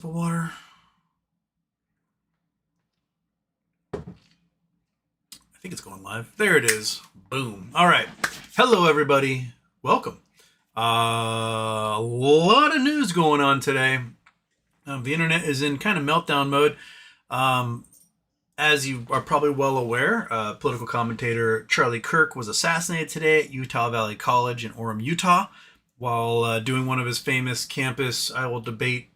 The water. I think it's going live. There it is. Boom. All right. Hello, everybody. Welcome. A lot of news going on today. The internet is in kind of meltdown mode. As you are probably well aware, political commentator Charlie Kirk was assassinated today at Utah Valley College in Orem, Utah, while doing one of his famous campus "I will debate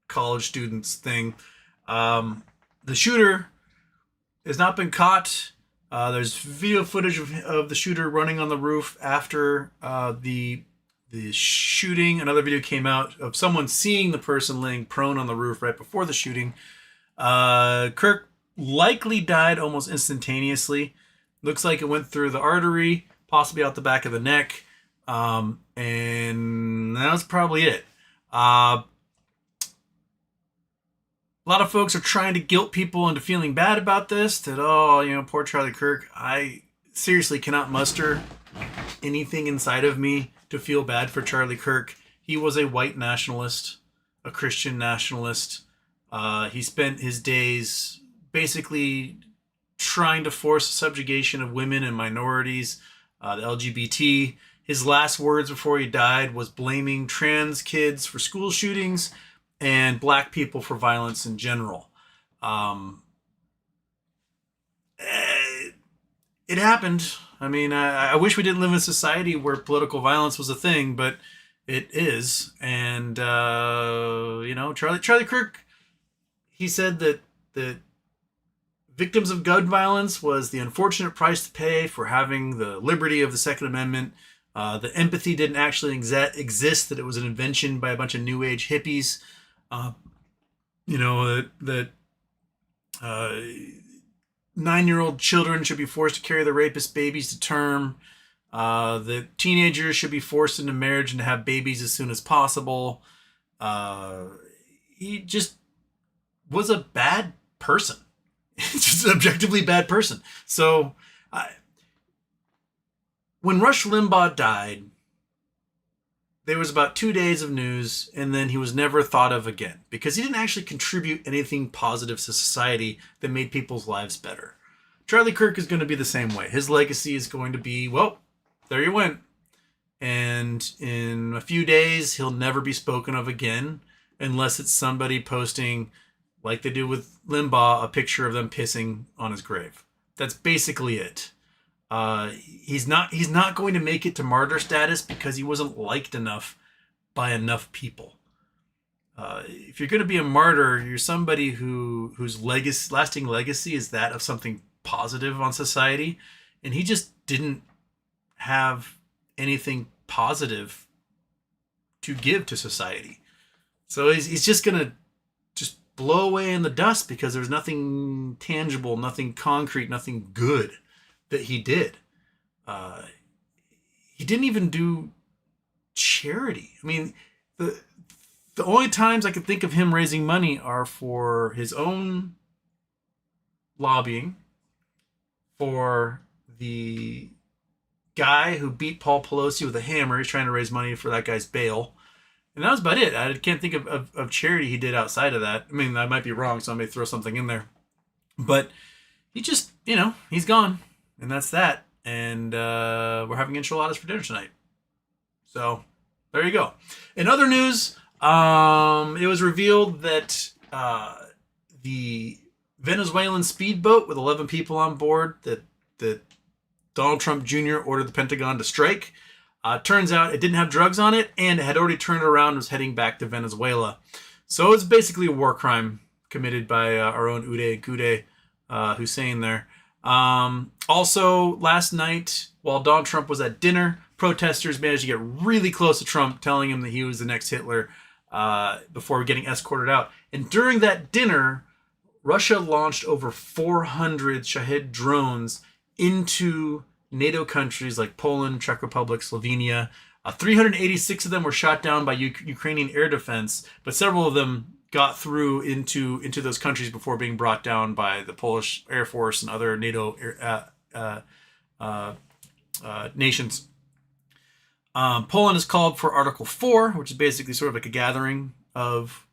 college students" thing. The shooter has not been caught. There's video footage of the shooter running on the roof after the shooting. Another video came out of someone seeing the person laying prone on the roof right before the shooting. Kirk likely died almost instantaneously. Looks like it went through the artery, possibly out the back of the neck, and that was probably it. A lot of folks are trying to guilt people into feeling bad about this, that, oh, poor Charlie Kirk. I seriously cannot muster anything inside of me to feel bad for Charlie Kirk. He was a white nationalist, a Christian nationalist. He spent his days basically trying to force the subjugation of women and minorities, the LGBT. His last words before he died was blaming trans kids for school shootings and black people for violence in general. It happened. I mean, I wish we didn't live in a society where political violence was a thing, but it is. And, Charlie Kirk, he said that victims of gun violence was the unfortunate price to pay for having the liberty of the Second Amendment. The empathy didn't actually exist, that it was an invention by a bunch of new age hippies. That 9-year-old children should be forced to carry their rapist babies to term. That teenagers should be forced into marriage and to have babies as soon as possible. He just was a bad person. Just an objectively bad person. So, when Rush Limbaugh died, there was about 2 days of news, and then he was never thought of again because he didn't actually contribute anything positive to society that made people's lives better. Charlie Kirk is going to be the same way. His legacy is going to be, well, there you went. And in a few days, he'll never be spoken of again unless it's somebody posting, like they do with Limbaugh, a picture of them pissing on his grave. That's basically it. He's not going to make it to martyr status because he wasn't liked enough by enough people. If you're going to be a martyr, you're somebody whose lasting legacy is that of something positive on society, and he just didn't have anything positive to give to society. So he's just going to just blow away in the dust because there's nothing tangible, nothing concrete, nothing good that he did. He didn't even do charity. I mean, the only times I could think of him raising money are for his own lobbying, for the guy who beat Paul Pelosi with a hammer. He's trying to raise money for that guy's bail. And that was about it. I can't think of charity he did outside of that. I mean, I might be wrong, so I may throw something in there. But he just, he's gone. And that's that. And we're having enchiladas for dinner tonight. So there you go. In other news, it was revealed that the Venezuelan speedboat with 11 people on board that Donald Trump Jr. ordered the Pentagon to strike, turns out it didn't have drugs on it, and it had already turned around and was heading back to Venezuela. So it's basically a war crime committed by our own Uday and Kuday Hussein there. Also, last night, while Donald Trump was at dinner, protesters managed to get really close to Trump, telling him that he was the next Hitler, before getting escorted out. And during that dinner, Russia launched over 400 Shahed drones into NATO countries like Poland, Czech Republic, Slovenia. 386 of them were shot down by Ukrainian air defense, but several of them got through into those countries before being brought down by the Polish Air Force and other NATO nations. Poland has called for Article 4, which is basically sort of like a gathering of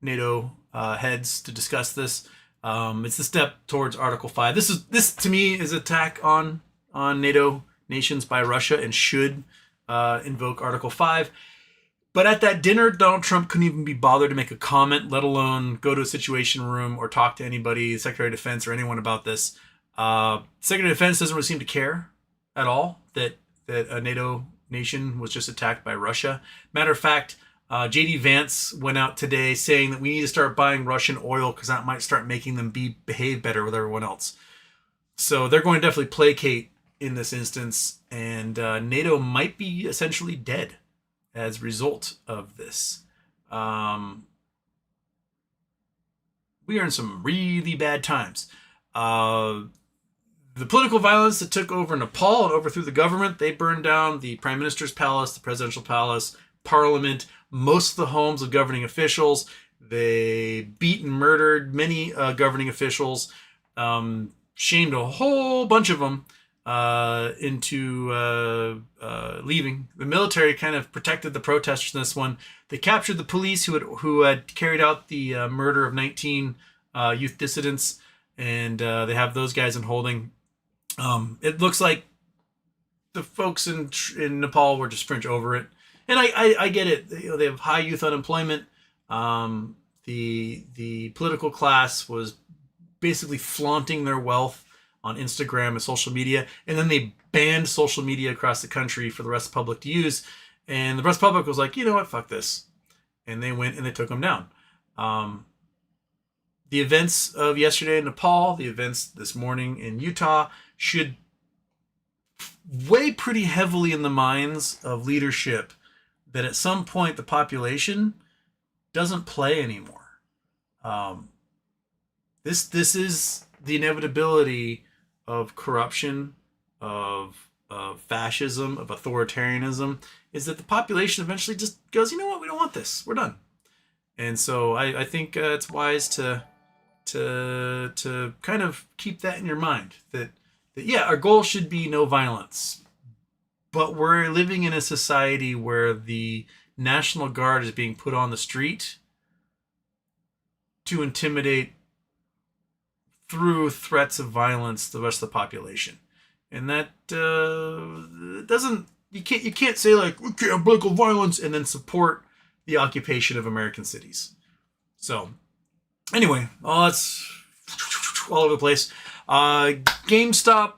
NATO heads to discuss this. It's the step towards Article 5. This to me is an attack on NATO nations by Russia and should invoke Article 5. But at that dinner, Donald Trump couldn't even be bothered to make a comment, let alone go to a situation room or talk to anybody, Secretary of Defense or anyone about this. Secretary of Defense doesn't really seem to care at all that a NATO nation was just attacked by Russia. Matter of fact, J.D. Vance went out today saying that we need to start buying Russian oil because that might start making them behave better with everyone else. So they're going to definitely placate in this instance, and NATO might be essentially dead as a result of this. We are in some really bad times. The political violence that took over Nepal and overthrew the government, they burned down the prime minister's palace, the presidential palace, parliament, most of the homes of governing officials. They beat and murdered many governing officials, shamed a whole bunch of them into leaving. The military kind of protected the protesters in this one. They captured the police who had carried out the murder of 19 youth dissidents, and they have those guys in holding. It looks like the folks in Nepal were just fringe over it, and I get it. They have high youth unemployment. The political class was basically flaunting their wealth on Instagram and social media, and then they banned social media across the country for the rest of the public to use. And the rest of the public was like, you know what, fuck this. And they went and they took them down. The events of yesterday in Nepal, the events this morning in Utah should weigh pretty heavily in the minds of leadership that at some point the population doesn't play anymore. This is the inevitability of corruption, of fascism, of authoritarianism, is that the population eventually just goes, you know what, we don't want this, we're done. And so I think it's wise to kind of keep that in your mind, that yeah, our goal should be no violence, but we're living in a society where the National Guard is being put on the street to intimidate through threats of violence the rest of the population. And that doesn't, you can't say like, we can't have political violence and then support the occupation of American cities. So anyway, that's all over the place. GameStop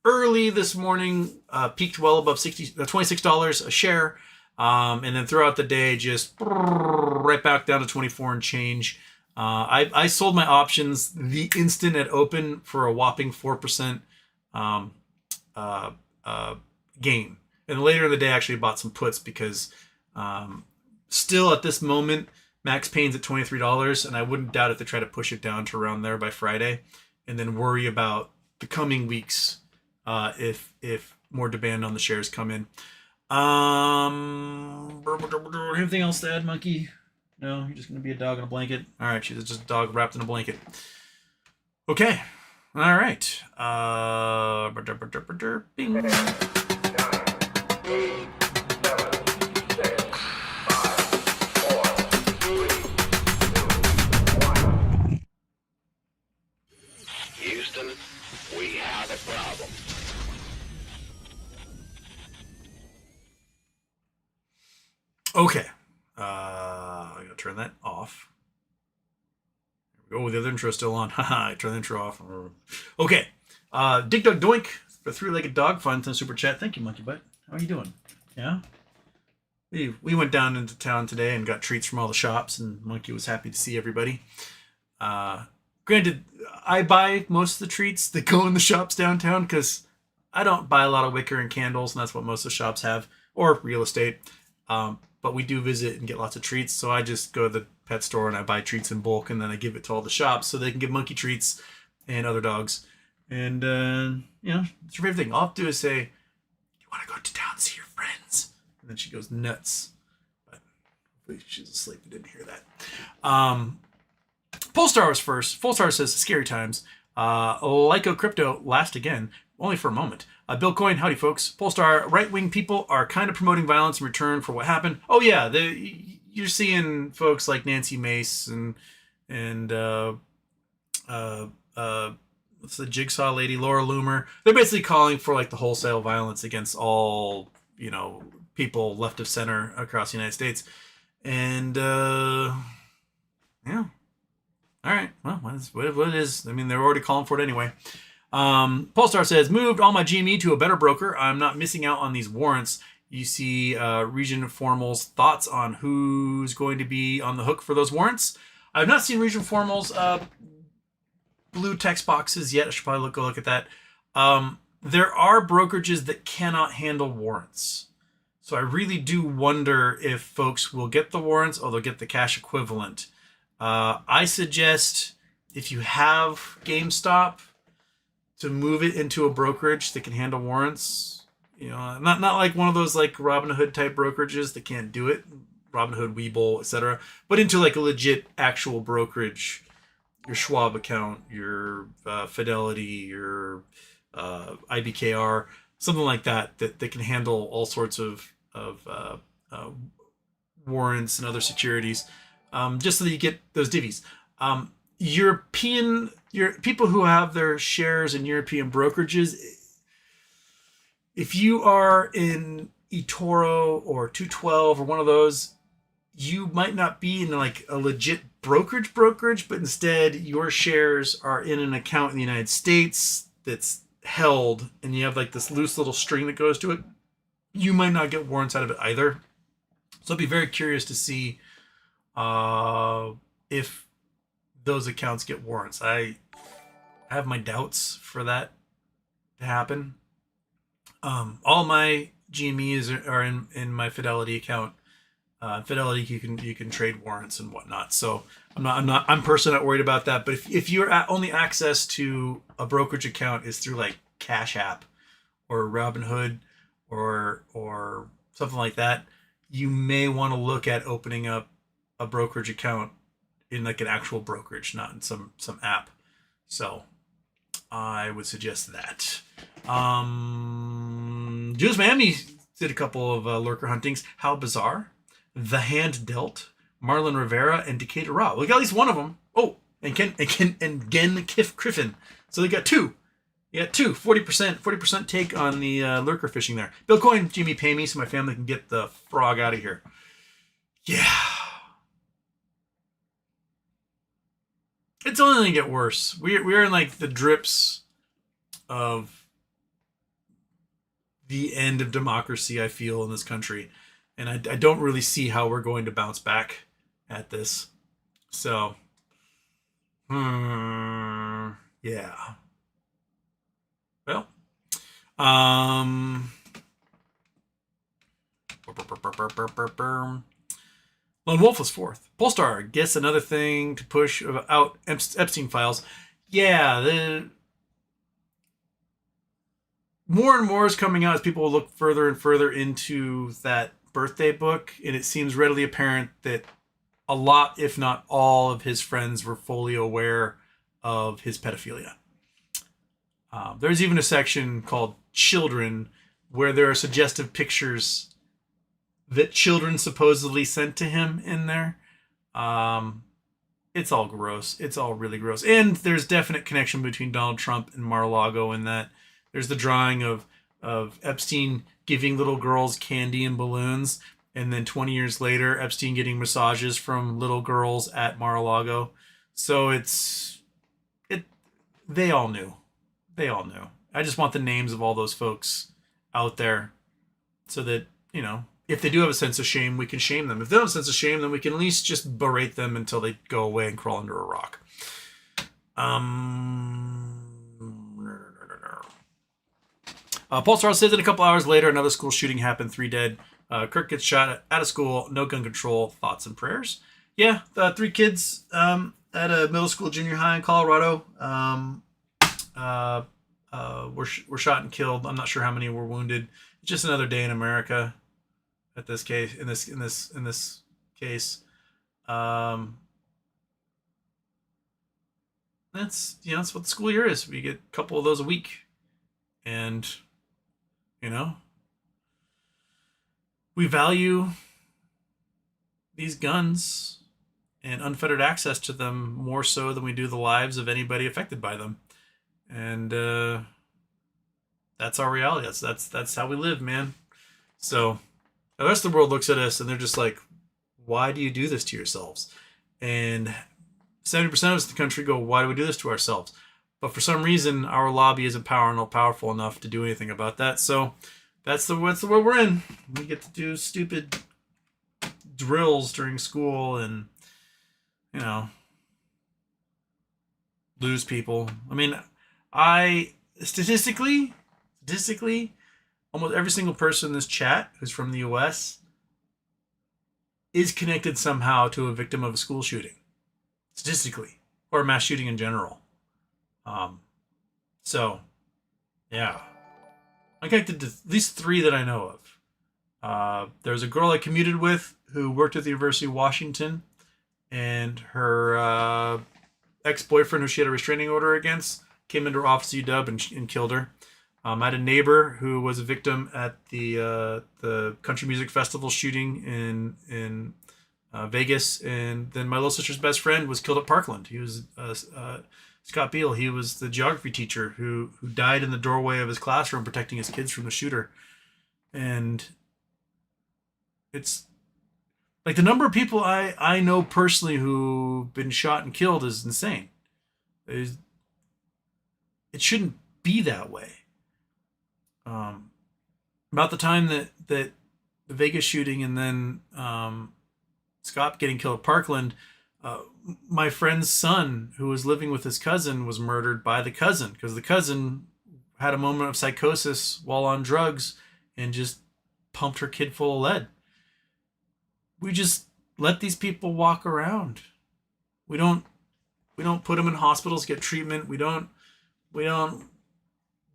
early this morning peaked well above $26 a share, and then throughout the day just right back down to 24 and change. I sold my options the instant it opened for a whopping 4% gain, and later in the day I actually bought some puts because still at this moment Max Payne's at $23, and I wouldn't doubt if they try to push it down to around there by Friday, and then worry about the coming weeks if more demand on the shares come in. Anything else to add, Monkey? No, you're just gonna be a dog in a blanket. All right, she's just a dog wrapped in a blanket. Okay, all right. Bing. Houston, we have a problem. Okay. I gotta turn that off. There we go. The other intro still on. Haha, I turned the intro off. Okay. Dig Dug Doink for three-legged dog fun to super chat. Thank you, Monkey Butt. How are you doing? Yeah. We went down into town today and got treats from all the shops, and Monkey was happy to see everybody. Granted, I buy most of the treats that go in the shops downtown because I don't buy a lot of wicker and candles, and that's what most of the shops have, or real estate. But we do visit and get lots of treats, so I just go to the pet store and I buy treats in bulk, and then I give it to all the shops so they can give Monkey treats and other dogs. And, it's your favorite thing. All I have to do is say, you want to go to town and see your friends? And then she goes nuts. But hopefully she's asleep and didn't hear that. Polestar was first. Polestar says, scary times. Lyco Crypto, last again, only for a moment. Bill Coyne, howdy folks. Polestar, right-wing people are kind of promoting violence in return for what happened. Oh yeah, you're seeing folks like Nancy Mace and what's the Jigsaw lady, Laura Loomer. They're basically calling for like the wholesale violence against all, people left of center across the United States. And yeah. All right. Well, what it is. I mean, they're already calling for it anyway. Polestar says, moved all my GME to a better broker. I'm not missing out on these warrants. You see Region Formal's thoughts on who's going to be on the hook for those warrants. I've not seen Region Formal's blue text boxes yet. I should probably go look at that. There are brokerages that cannot handle warrants. So I really do wonder if folks will get the warrants or they'll get the cash equivalent. I suggest if you have GameStop to move it into a brokerage that can handle warrants. Not like one of those like Robinhood type brokerages that can't do it. Robinhood, Webull, etc. But into like a legit actual brokerage. Your Schwab account, your Fidelity, your IBKR, something like that can handle all sorts of warrants and other securities, just so that you get those divvies. Your people who have their shares in European brokerages, if you are in eToro or 212 or one of those, you might not be in like a legit brokerage, but instead your shares are in an account in the United States that's held, and you have like this loose little string that goes to it. You might not get warrants out of it either. So I'd be very curious to see if those accounts get warrants. I have my doubts for that to happen. All my GMEs are in my Fidelity account. Fidelity, you can trade warrants and whatnot. So I'm personally not worried about that. But if your only access to a brokerage account is through like Cash App or Robinhood or something like that, you may want to look at opening up a brokerage account in like an actual brokerage, not in some app. So I would suggest that. Juice Miami did a couple of lurker huntings. How bizarre. The Hand Dealt, Marlon Rivera, and Decatur Raw. We got at least one of them. Oh, and Gen Griffin. So they got two. Yeah, 40% take on the lurker fishing there. Bill Coyne, Jimmy, pay me so my family can get the frog out of here. Yeah. It's only going to get worse. We're in like the drips of the end of democracy, I feel, in this country. And I don't really see how we're going to bounce back at this. So, yeah. Well, Lone Wolf was fourth. Polestar gets another thing to push out Epstein files. Yeah, the more and more is coming out as people look further and further into that birthday book, and it seems readily apparent that a lot, if not all, of his friends were fully aware of his pedophilia. There's even a section called Children where there are suggestive pictures that children supposedly sent to him in there. It's all gross. It's all really gross. And there's definite connection between Donald Trump and Mar-a-Lago in that there's the drawing of Epstein giving little girls candy and balloons, and then 20 years later, Epstein getting massages from little girls at Mar-a-Lago. So they all knew. They all knew. I just want the names of all those folks out there so that, if they do have a sense of shame, we can shame them. If they don't have a sense of shame, then we can at least just berate them until they go away and crawl under a rock. Polestar says that a couple hours later, another school shooting happened, 3 dead. Kirk gets shot out of school, no gun control, thoughts and prayers. Yeah, 3 kids at a middle school, junior high in Colorado were shot and killed. I'm not sure how many were wounded. It's just another day in America. In this case, that's that's what the school year is. We get a couple of those a week, and we value these guns and unfettered access to them more so than we do the lives of anybody affected by them. And that's our reality. That's how we live, man. So the rest of the world looks at us and they're just like, why do you do this to yourselves? And 70% of us in the country go, why do we do this to ourselves? But for some reason, our lobby isn't powerful enough to do anything about that. So that's the world we're in. We get to do stupid drills during school and, you know, lose people. I mean, statistically, almost every single person in this chat who's from the US is connected somehow to a victim of a school shooting. Statistically. Or a mass shooting in general. So, yeah. I'm connected to at least 3 that I know of. There's a girl I commuted with who worked at the University of Washington, and her ex-boyfriend, who she had a restraining order against, came into her office at UW and killed her. I had a neighbor who was a victim at the country music festival shooting in Vegas, and then my little sister's best friend was killed at Parkland. He was Scott Beal. He was the geography teacher who died in the doorway of his classroom protecting his kids from the shooter. And it's like the number of people I know personally who've been shot and killed is insane. It shouldn't be that way. About the time that the Vegas shooting and then Scott getting killed at Parkland, my friend's son, who was living with his cousin, was murdered by the cousin because the cousin had a moment of psychosis while on drugs and just pumped her kid full of lead. We just let these people walk around. We don't put them in hospitals, get treatment. We don't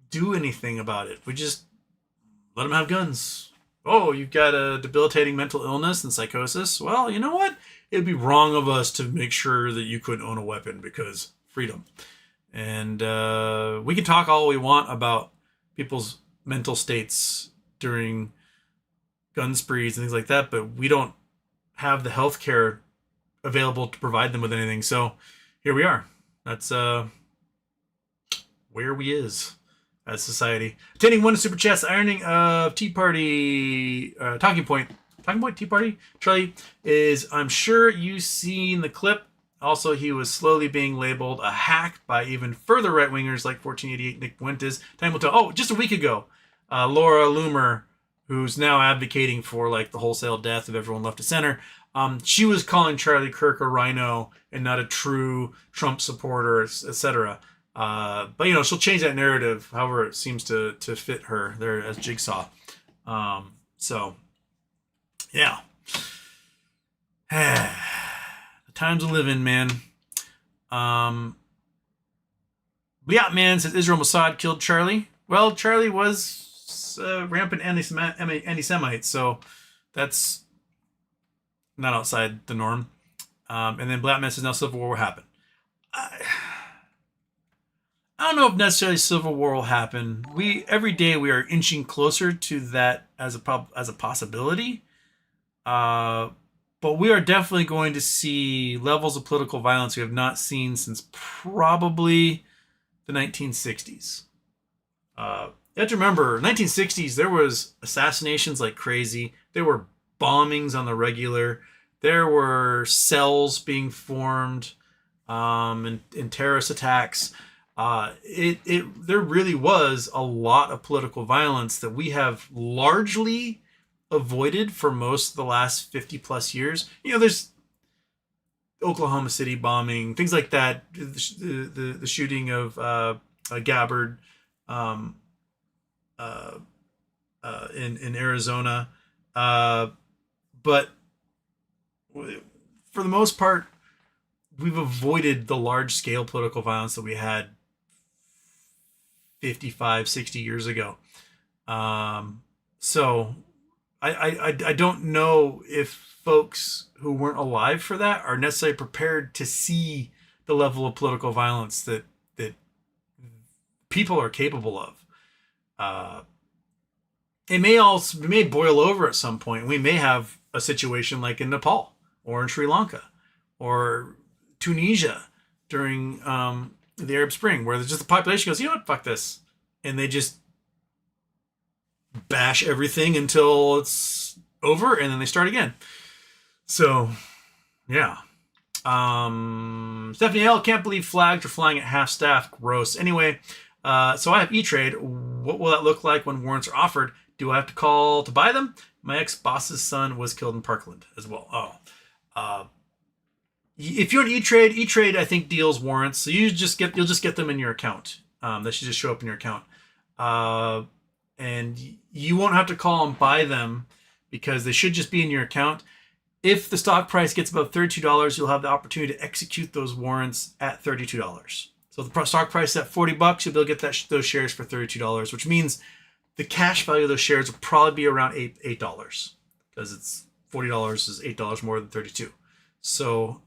do anything about it. We just let them have guns. Oh, you've got a debilitating mental illness and psychosis. Well, you know what? It'd be wrong of us to make sure that you couldn't own a weapon because freedom. And we can talk all we want about people's mental states during gun sprees and things like that, but we don't have the health care available to provide them with anything. So here we are. That's where we is as society. Attending one super chats, ironing of Tea Party, Talking Point Tea Party. Charlie is, I'm sure you've seen the clip. Also, he was slowly being labeled a hack by even further right-wingers like 1488 Nick Fuentes. Time will tell. Oh, just a week ago, Laura Loomer, who's now advocating for like the wholesale death of everyone left of center, she was calling Charlie Kirk a rhino and not a true Trump supporter, etc. But you know, she'll change that narrative however it seems to fit her there as Jigsaw. So yeah. The times we live in, man. But yeah, man, says Israel Mossad killed Charlie. Well, Charlie was rampant anti-Semite, so that's not outside the norm. And then Blackman says now Civil War will happen. I don't know if necessarily Civil War will happen. Every day we are inching closer to that as a possibility. But we are definitely going to see levels of political violence we have not seen since probably the 1960s. You have to remember, 1960s, there was assassinations like crazy. There were bombings on the regular. There were cells being formed in terrorist attacks. There really was a lot of political violence that we have largely avoided for most of the last 50 plus years. You know, there's Oklahoma City bombing, things like that, the shooting of Gabbard in Arizona, but for the most part we've avoided the large scale political violence that we had 55, 60 years ago. So I don't know if folks who weren't alive for that are necessarily prepared to see the level of political violence that people are capable of. It may boil over at some point. We may have a situation like in Nepal, or in Sri Lanka, or Tunisia during the Arab Spring, where there's just the population goes, you know what, fuck this, and they just bash everything until it's over, and then they start again. So, yeah. Stephanie L. Can't believe flags are flying at half staff. Gross. Anyway, so I have E-Trade. What will that look like when warrants are offered? Do I have to call to buy them? My ex-boss's son was killed in Parkland as well. If you're on E-Trade I think deals warrants, so you'll just get them in your account. They should just show up in your account, and you won't have to call and buy them because they should just be in your account. If the stock price gets above $32, you'll have the opportunity to execute those warrants at $32. So if the stock price is at $40, you'll be able to get those shares for $32, which means the cash value of those shares will probably be around $8 because it's $40 is $8 more than 32. So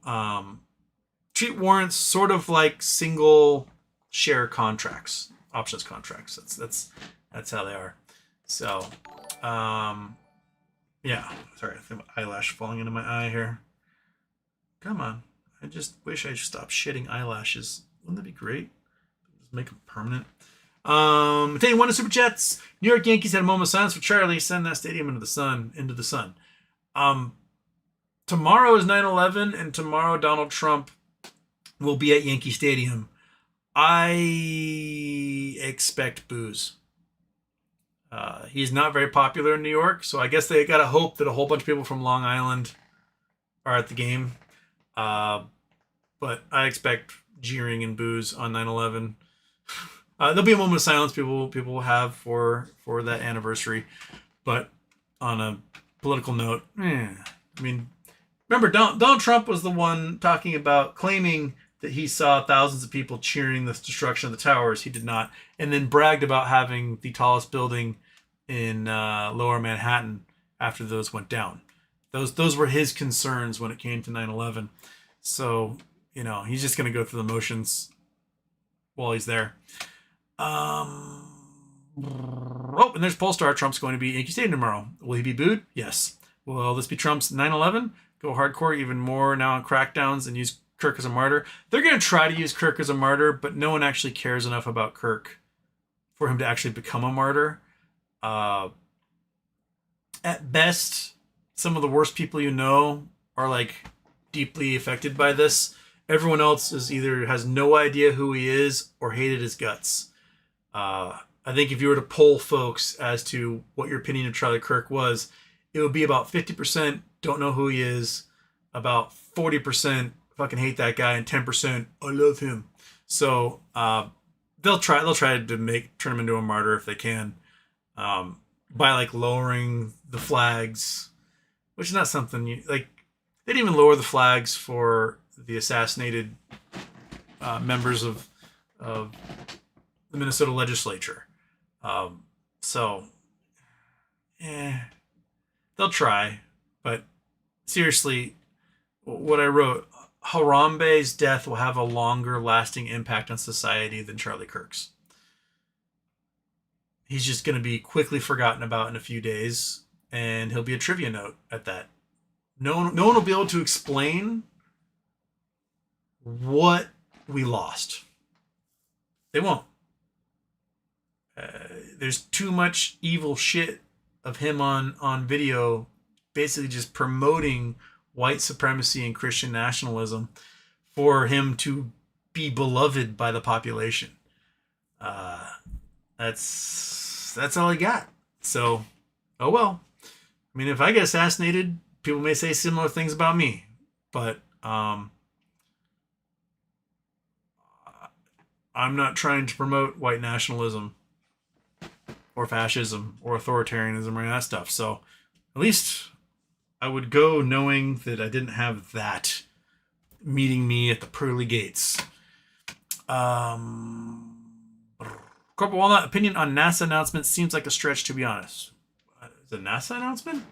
treat warrants sort of like single share contracts, options contracts. That's how they are. So yeah, sorry, I think my eyelash falling into my eye here. Come on, I just wish I just stopped shitting eyelashes. Wouldn't that be great? Just make them permanent. Taking one of Super Chats. New York Yankees had a moment of silence for Charlie. Send that stadium into the sun. Tomorrow is 9/11, and tomorrow Donald Trump will be at Yankee Stadium. I expect boos. He's not very popular in New York, so I guess they gotta hope that a whole bunch of people from Long Island are at the game. But I expect jeering and boos on 9/11. There'll be a moment of silence people will have for that anniversary. But on a political note, I mean, remember Donald Trump was the one claiming that he saw thousands of people cheering the destruction of the towers. He did not, and then bragged about having the tallest building in Lower Manhattan after those went down. Those were his concerns when it came to 9/11. So, he's just going to go through the motions while he's there. And there's Polestar. Trump's going to be at Yankee Stadium tomorrow. Will he be booed? Yes. Will this be Trump's 9/11? Go hardcore even more now on crackdowns and use Kirk as a martyr. They're going to try to use Kirk as a martyr, but no one actually cares enough about Kirk for him to actually become a martyr. At best, some of the worst people are like deeply affected by this. Everyone else is either has no idea who he is or hated his guts. I think if you were to poll folks as to what your opinion of Charlie Kirk was, it would be about 50% don't know who he is, about 40% fucking hate that guy, and 10% I love him. So they'll try to turn him into a martyr if they can, by like lowering the flags, which is not something they didn't even lower the flags for the assassinated members of the Minnesota legislature. They'll try, but seriously, what I wrote, Harambe's death will have a longer lasting impact on society than Charlie Kirk's. He's just going to be quickly forgotten about in a few days, and he'll be a trivia note at that. No one will be able to explain what we lost. They won't. There's too much evil shit of him on video, basically just promoting white supremacy and Christian nationalism for him to be beloved by the population. That's all he got. So, oh well. I mean, if I get assassinated, people may say similar things about me, but I'm not trying to promote white nationalism or fascism or authoritarianism or any of that stuff. So at least I would go knowing that I didn't have that meeting me at the pearly gates. Corporal Walnut, opinion on NASA announcement seems like a stretch, to be honest. Is it a NASA announcement?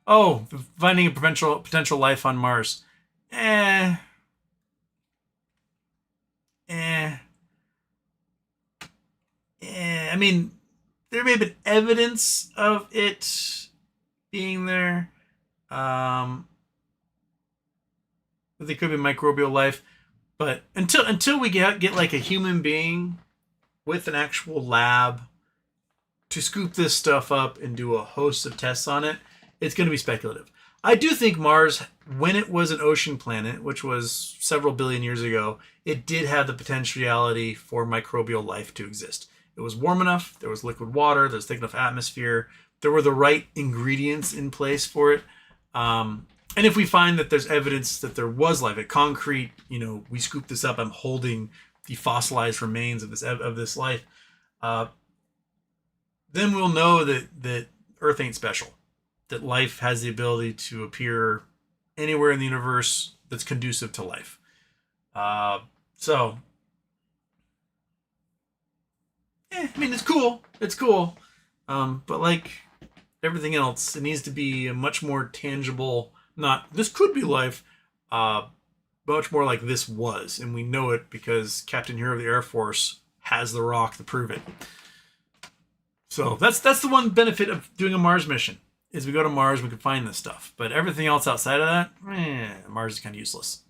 Oh, finding a potential life on Mars. I mean, there may have been evidence of it being there. There could be microbial life, but until we get like a human being with an actual lab to scoop this stuff up and do a host of tests on it, it's going to be speculative. I do think Mars, when it was an ocean planet, which was several billion years ago, it did have the potentiality for microbial life to exist. It was warm enough, there was liquid water, there was thick enough atmosphere, there were the right ingredients in place for it. And if we find that there's evidence that there was life, a concrete, we scoop this up, I'm holding the fossilized remains of this life, then we'll know that Earth ain't special. That life has the ability to appear anywhere in the universe that's conducive to life. So, it's cool. It's cool. But like everything else, it needs to be a much more tangible, not this could be life, much more like this was. And we know it because Captain Hero of the Air Force has the rock to prove it. So that's the one benefit of doing a Mars mission. Is we go to Mars, we can find this stuff. But everything else outside of that, Mars is kind of useless.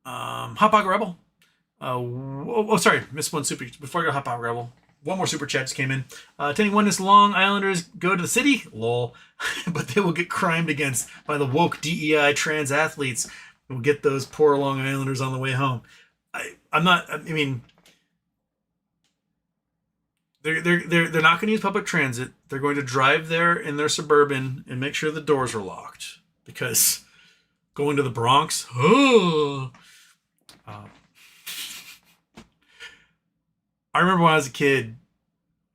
Hot Pocket Rebel. Sorry, missed one super. Before I go Hot Pocket Rebel, one more super chat just came in. Telling oneness Long Islanders go to the city, lol, but they will get crimed against by the woke DEI trans athletes who will get those poor Long Islanders on the way home. They're not going to use public transit. They're going to drive there in their Suburban and make sure the doors are locked because going to the Bronx. I remember when I was a kid.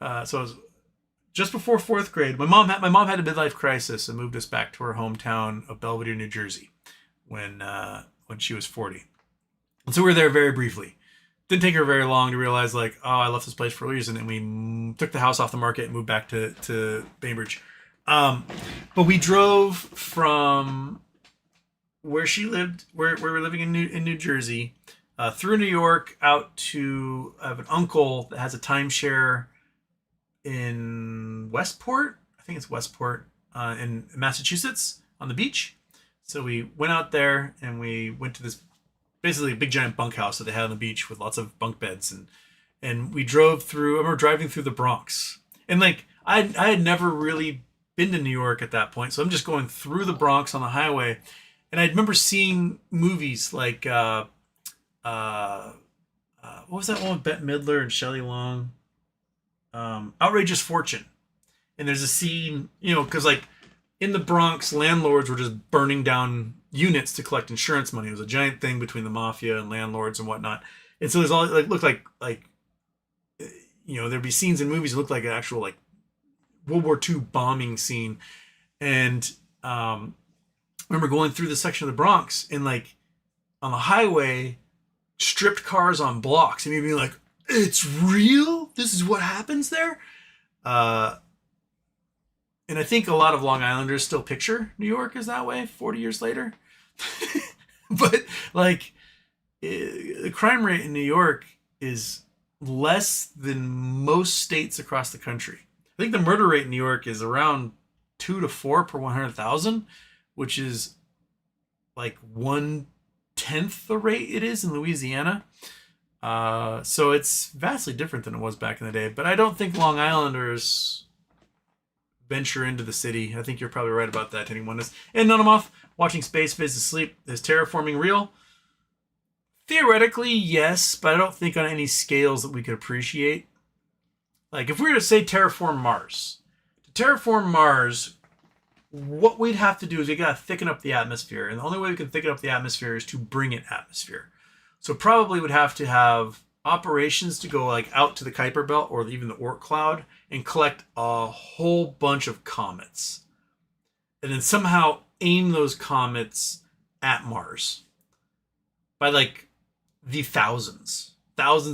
So I was just before fourth grade. My mom had a midlife crisis and moved us back to her hometown of Belvedere, New Jersey, when she was 40. And so we were there very briefly. Didn't take her very long to realize, I left this place for a reason, and we took the house off the market and moved back to Bainbridge. But we drove from where she lived, where we were living in New Jersey, through New York out to, I have an uncle that has a timeshare in Westport. I think it's Westport, in Massachusetts on the beach. So we went out there and we went to this basically a big giant bunkhouse that they had on the beach with lots of bunk beds, and we drove through. I remember driving through the Bronx, and I had never really been to New York at that point, so I'm just going through the Bronx on the highway, and I remember seeing movies like what was that one with Bette Midler and Shelley Long, Outrageous Fortune, and there's a scene, because in the Bronx, landlords were just burning down units to collect insurance money. It was a giant thing between the mafia and landlords and whatnot. And so there's all looked like there'd be scenes in movies that looked like an actual World War II bombing scene. And I remember going through this section of the Bronx and on the highway, stripped cars on blocks, and me being like, "It's real? This is what happens there?" And I think a lot of Long Islanders still picture New York as that way 40 years later. But the crime rate in New York is less than most states across the country. I think the murder rate in New York is around 2 to 4 per 100,000, which is 1/10 the rate it is in Louisiana. So it's vastly different than it was back in the day. But I don't think Long Islanders venture into the city. I think you're probably right about that, anyone is. And Nunomoth, watching Space Viz asleep. Is terraforming real? Theoretically, yes, but I don't think on any scales that we could appreciate. If we were to say terraform Mars, what we'd have to do is we gotta thicken up the atmosphere, and the only way we can thicken up the atmosphere is to bring it atmosphere. So probably would have to have operations to go out to the Kuiper Belt or even the Oort cloud and collect a whole bunch of comets, and then somehow aim those comets at Mars by the thousands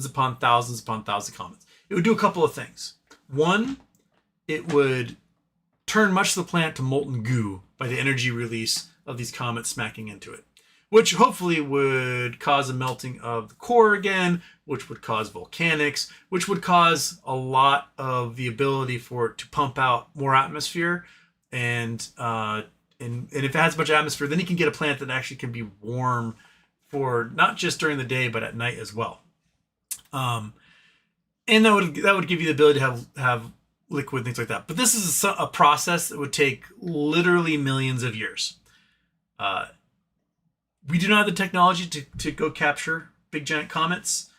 upon thousands upon thousands of comets. It would do a couple of things. One, it would turn much of the planet to molten goo by the energy release of these comets smacking into it, which hopefully would cause a melting of the core again, which would cause volcanics, which would cause a lot of the ability for it to pump out more atmosphere. And if it has a bunch of atmosphere, then you can get a planet that actually can be warm for not just during the day, but at night as well. And that would give you the ability to have liquid, things like that. But this is a process that would take literally millions of years. We do not have the technology to go capture big giant comets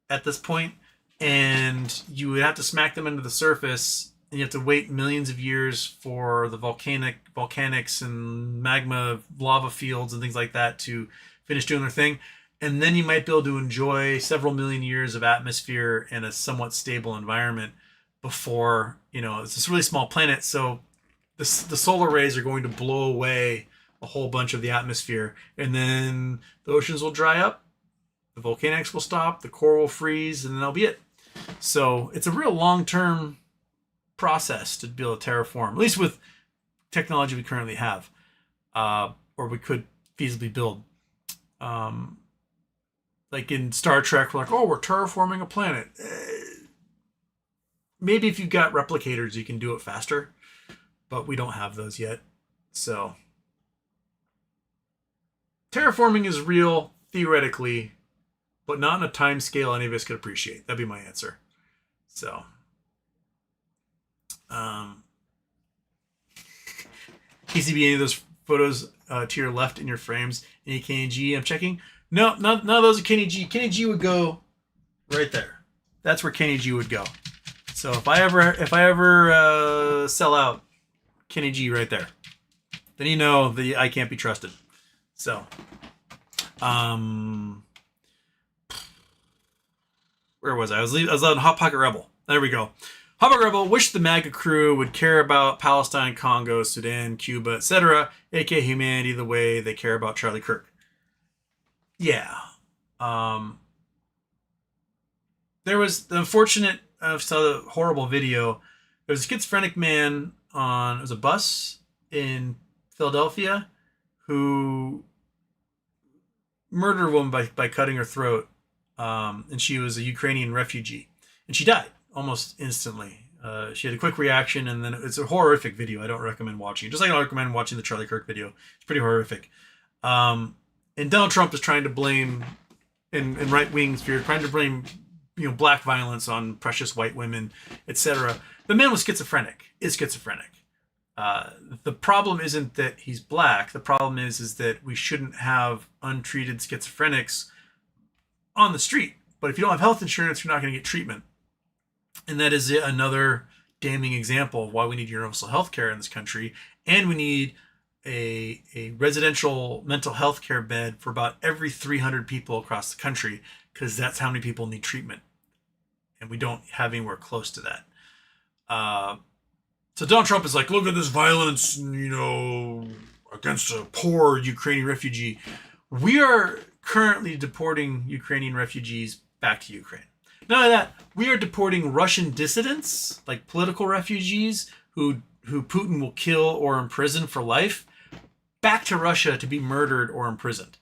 at this point, and you would have to smack them into the surface, and you have to wait millions of years for the volcanics and magma lava fields and things like that to finish doing their thing. And then you might be able to enjoy several million years of atmosphere and a somewhat stable environment before, it's this really small planet. So the solar rays are going to blow away a whole bunch of the atmosphere. And then the oceans will dry up, the volcanics will stop, the core will freeze, and then that'll be it. So it's a real long-term process to be able to terraform, at least with technology we currently have, or we could feasibly build. Like in Star Trek, we're like, oh, we're terraforming a planet. Maybe if you've got replicators, you can do it faster, but we don't have those yet. So terraforming is real, theoretically, but not in a time scale any of us could appreciate. That'd be my answer. So, PCB, any of those photos to your left in your frames, any KNG I'm checking? No, none of those are Kenny G. Kenny G would go right there. That's where Kenny G would go. So if I ever sell out, Kenny G right there. Then I can't be trusted. So, where was I? I was on Hot Pocket Rebel. There we go. Hot Pocket Rebel. Wish the MAGA crew would care about Palestine, Congo, Sudan, Cuba, etc., aka humanity, the way they care about Charlie Kirk. Yeah. There was the unfortunate, I saw the horrible video. There was a schizophrenic man it was a bus in Philadelphia who murdered a woman by cutting her throat. And she was a Ukrainian refugee. And she died almost instantly. She had a quick reaction, and then it's a horrific video. I don't recommend watching it. Just like I don't recommend watching the Charlie Kirk video. It's pretty horrific. And Donald Trump is trying to blame, in right-wing sphere, trying to blame, black violence on precious white women, etc. The man was schizophrenic, is schizophrenic. The problem isn't that he's black. The problem is that we shouldn't have untreated schizophrenics on the street. But if you don't have health insurance, you're not going to get treatment. And that is another damning example of why we need universal health care in this country. And we need a residential mental health care bed for about every 300 people across the country, because that's how many people need treatment. And we don't have anywhere close to that. So Donald Trump is like, look at this violence, against a poor Ukrainian refugee. We are currently deporting Ukrainian refugees back to Ukraine. Not only that, we are deporting Russian dissidents, like political refugees who Putin will kill or imprison for life, back to Russia to be murdered or imprisoned.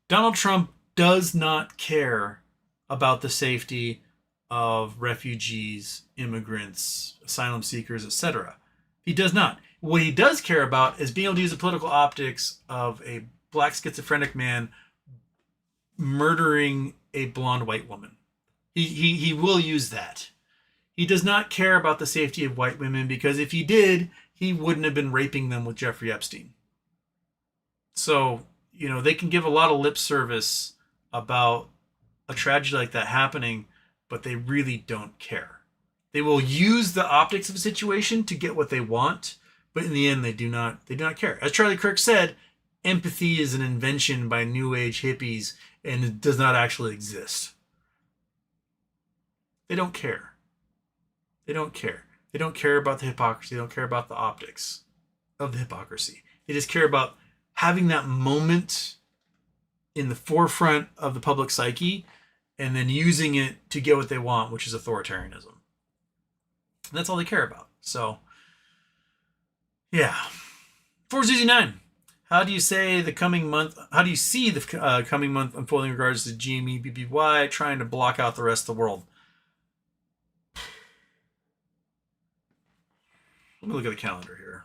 Donald Trump does not care about the safety of refugees, immigrants, asylum seekers, etc. He does not. What he does care about is being able to use the political optics of a black schizophrenic man murdering a blonde white woman. He will use that. He does not care about the safety of white women, because if he did, he wouldn't have been raping them with Jeffrey Epstein. So, they can give a lot of lip service about a tragedy like that happening, but they really don't care. They will use the optics of a situation to get what they want, but in the end, they do not care. As Charlie Kirk said, empathy is an invention by New Age hippies, and it does not actually exist. They don't care. They don't care. They don't care about the hypocrisy. They don't care about the optics of the hypocrisy. They just care about having that moment in the forefront of the public psyche and then using it to get what they want, which is authoritarianism. And that's all they care about. So, yeah. 4ZZ9. How do you say the coming month? How do you see the coming month unfolding in regards to GME BBY trying to block out the rest of the world? Let me look at the calendar here.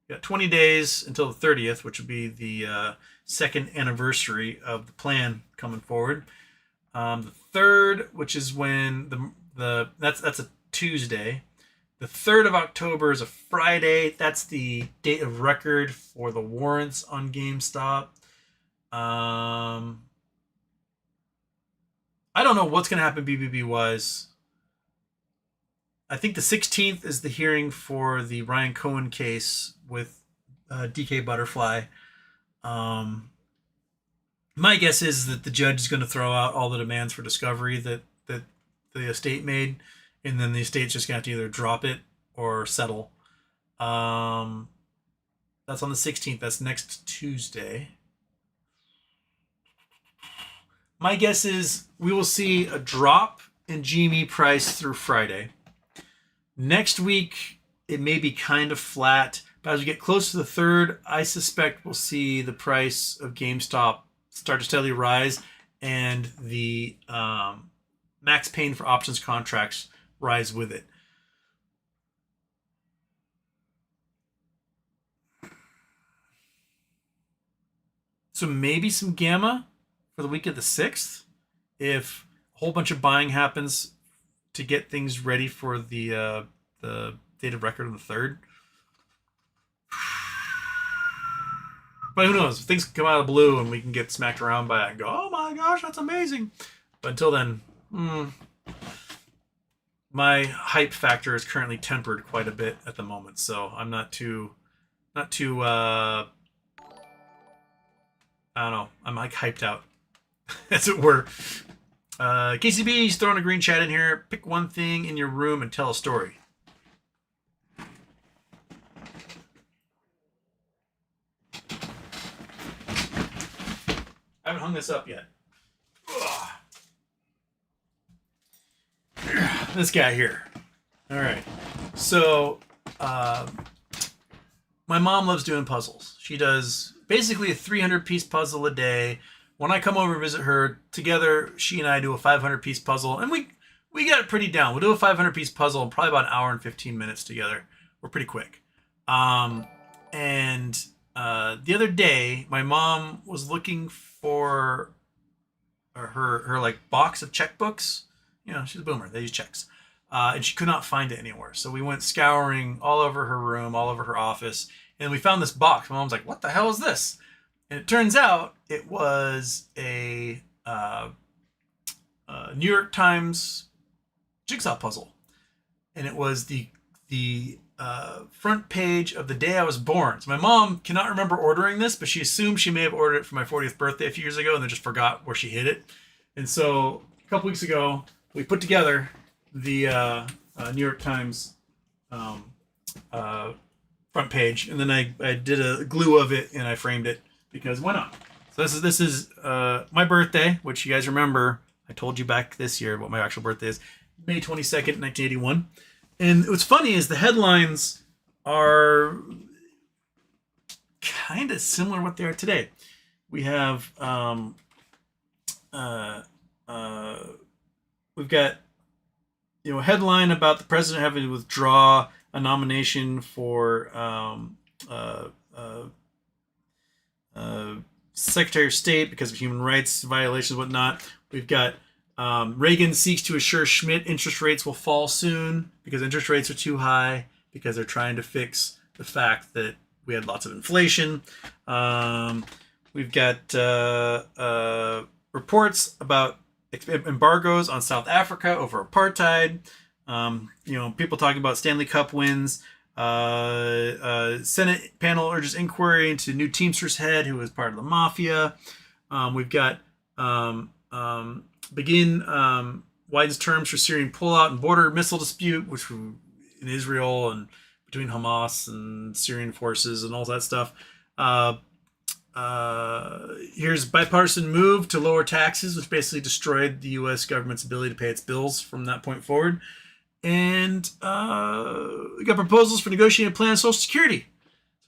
We got 20 days until the 30th, which would be the second anniversary of the plan coming forward. The third, which is when that's a Tuesday. The 3rd of October is a Friday. That's the date of record for the warrants on GameStop. I don't know what's going to happen BBB wise. I think the 16th is the hearing for the Ryan Cohen case with DK Butterfly. My guess is that the judge is going to throw out all the demands for discovery that the estate made, and then the estate's just going to have to either drop it or settle. That's on the 16th. That's next Tuesday. My guess is we will see a drop in GME price through Friday. Next week, it may be kind of flat, but as we get close to the 3rd, I suspect we'll see the price of GameStop start to steadily rise and the max paying for options contracts rise with it. So maybe some gamma for the week of the 6th if a whole bunch of buying happens to get things ready for the date of record on the 3rd. But who knows? If things come out of the blue and we can get smacked around by it and go, oh my gosh, that's amazing. But until then, my hype factor is currently tempered quite a bit at the moment. So I'm not too I don't know. I'm like hyped out, as it were. KCB's throwing a green chat in here. Pick one thing in your room and tell a story. I haven't hung this up yet. Ugh. This guy here. All right. So, my mom loves doing puzzles. She does basically a 300-piece puzzle a day. When I come over and visit her, together, she and I do a 500-piece puzzle, and we got it pretty down. We'll do a 500-piece puzzle in probably about an hour and 15 minutes together. We're pretty quick. The other day, my mom was looking for her like box of checkbooks. You know, she's a boomer. They use checks. And she could not find it anywhere. So we went scouring all over her room, all over her office, and we found this box. My mom's like, what the hell is this? And it turns out it was a New York Times jigsaw puzzle. And it was the front page of the day I was born. So my mom cannot remember ordering this, but she assumed she may have ordered it for my 40th birthday a few years ago and then just forgot where she hid it. And so a couple weeks ago, we put together the New York Times front page, and then I did a glue of it and I framed it because why not? So this is my birthday, which you guys remember. I told you back this year what my actual birthday is, May 22nd, 1981. And what's funny is the headlines are kind of similar to what they are today. We have we've got a headline about the president having to withdraw a nomination for Secretary of State because of human rights violations, whatnot. We've got Reagan seeks to assure Schmidt interest rates will fall soon because interest rates are too high because they're trying to fix the fact that we had lots of inflation. We've got reports about embargoes on South Africa over apartheid. People talking about Stanley Cup wins. Senate panel urges inquiry into new Teamsters head who was part of the mafia. We've got widens terms for Syrian pullout and border missile dispute, which in Israel and between Hamas and Syrian forces and all that stuff. Here's bipartisan move to lower taxes, which basically destroyed the U.S. government's ability to pay its bills from that point forward. And we got proposals for negotiating a plan of Social Security.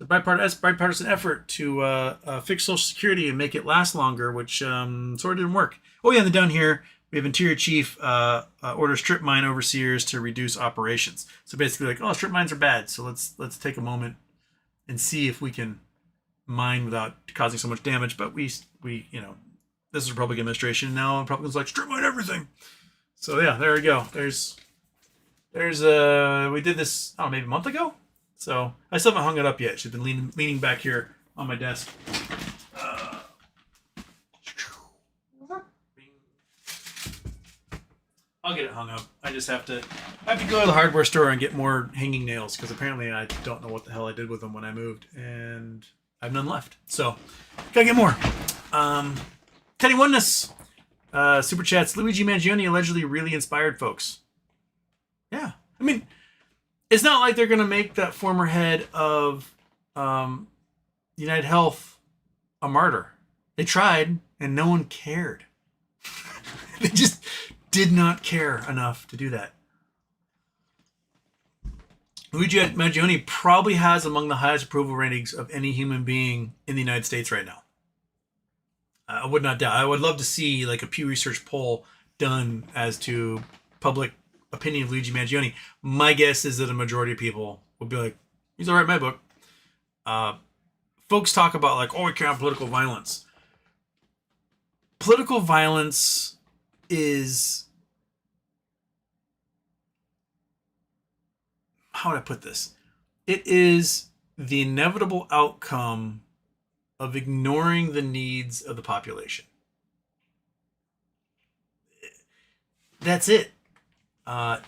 It's a bipartisan effort to fix Social Security and make it last longer, which sort of didn't work. Oh yeah, and then down here we have Interior Chief order strip mine overseers to reduce operations. So basically, like, oh, strip mines are bad, so let's take a moment and see if we can mine without causing so much damage. But we this is a Republican administration, and now Republicans like strip mine everything. So yeah, there we go. There's we did this, I don't know, maybe a month ago. So I still haven't hung it up yet. She's been leaning back here on my desk. I'll get it hung up. I just have to go to the hardware store and get more hanging nails, because apparently I don't know what the hell I did with them when I moved, and I have none left. So gotta get more. Teddy Oneness super chats. Luigi Mangione allegedly really inspired folks. Yeah, I mean, it's not like they're gonna make that former head of United Health a martyr. They tried, and no one cared. They just did not care enough to do that. Luigi Mangione probably has among the highest approval ratings of any human being in the United States right now. I would not doubt. I would love to see like a Pew Research poll done as to public opinion of Luigi Mangione. My guess is that a majority of people would be like, he's all right in my book. Folks talk about like, oh, we care about political violence. Political violence is, how would I put this? It is the inevitable outcome of ignoring the needs of the population. That's it.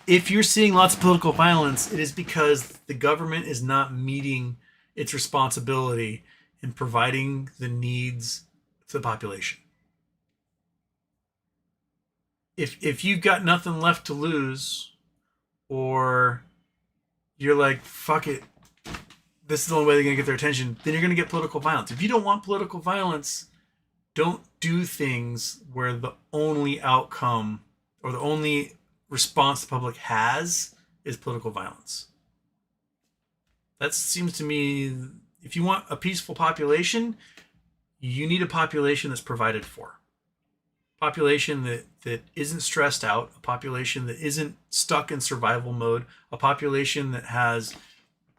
If you're seeing lots of political violence, it is because the government is not meeting its responsibility in providing the needs to the population. If you've got nothing left to lose, or you're like, fuck it, this is the only way they're going to get their attention, then you're going to get political violence. If you don't want political violence, don't do things where the only outcome or the only response the public has is political violence. That seems to me, if you want a peaceful population, you need a population that's provided for. Population that isn't stressed out, a population that isn't stuck in survival mode, a population that has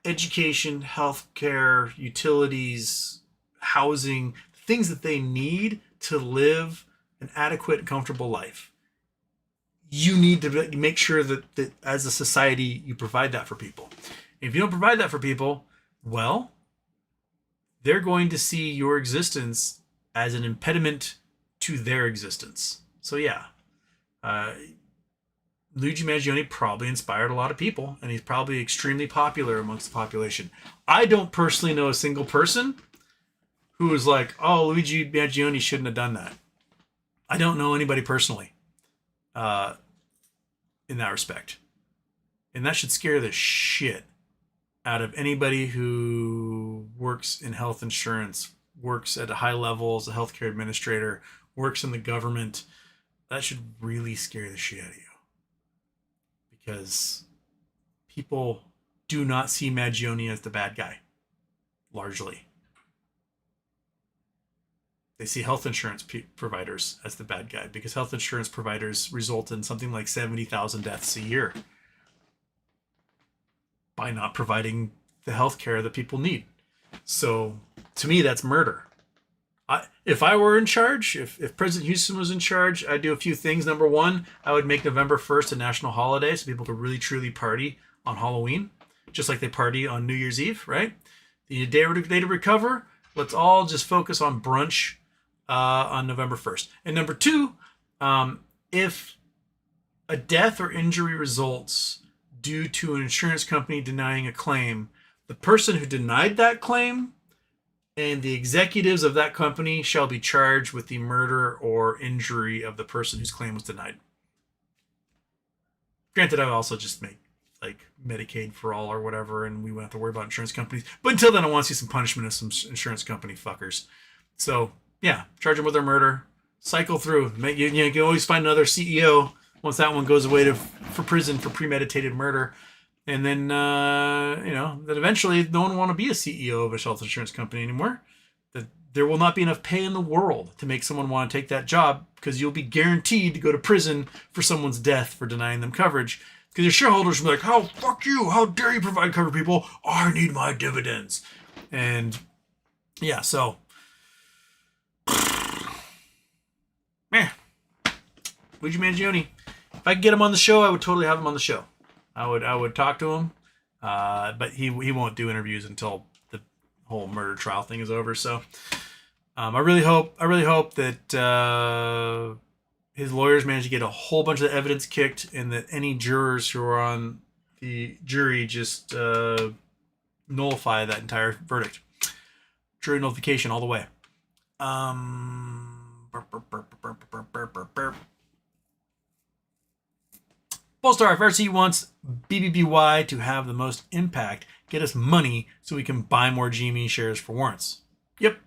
education, healthcare, utilities, housing, things that they need to live an adequate and comfortable life. You need to make sure that as a society, you provide that for people. If you don't provide that for people, well, they're going to see your existence as an impediment to their existence. So yeah, Luigi Mangione probably inspired a lot of people, and he's probably extremely popular amongst the population. I don't personally know a single person who was like, oh, Luigi Mangione shouldn't have done that. I don't know anybody personally in that respect. And that should scare the shit out of anybody who works in health insurance, works at a high level as a healthcare administrator, works in the government. That should really scare the shit out of you. Because people do not see Mangione as the bad guy, largely. They see health insurance providers as the bad guy, because health insurance providers result in something like 70,000 deaths a year by not providing the health care that people need. So to me, that's murder. If I were in charge, if President Houston was in charge, I'd do a few things. Number one, I would make November 1st a national holiday so people could really truly party on Halloween, just like they party on New Year's Eve, right? The day to recover, let's all just focus on brunch on November 1st. And number two, if a death or injury results due to an insurance company denying a claim, the person who denied that claim and the executives of that company shall be charged with the murder or injury of the person whose claim was denied. Granted, I would also just make like Medicaid for all or whatever, and we won't have to worry about insurance companies. But until then, I want to see some punishment of some insurance company fuckers. So yeah, charge them with their murder. Cycle through. You can always find another CEO once that one goes away for prison for premeditated murder. And then, that eventually no one will want to be a CEO of a health insurance company anymore. That there will not be enough pay in the world to make someone want to take that job because you'll be guaranteed to go to prison for someone's death for denying them coverage. Because your shareholders will be like, "Oh, fuck you. How dare you provide cover, people? I need my dividends." And yeah, so, man, Luigi Mangione. If I could get him on the show, I would totally have him on the show. I would talk to him, but he won't do interviews until the whole murder trial thing is over. So I really hope that his lawyers manage to get a whole bunch of the evidence kicked, and that any jurors who are on the jury just nullify that entire verdict. Jury nullification all the way. Polestar, if RC wants BBBY to have the most impact, get us money so we can buy more GME shares for warrants. Yep.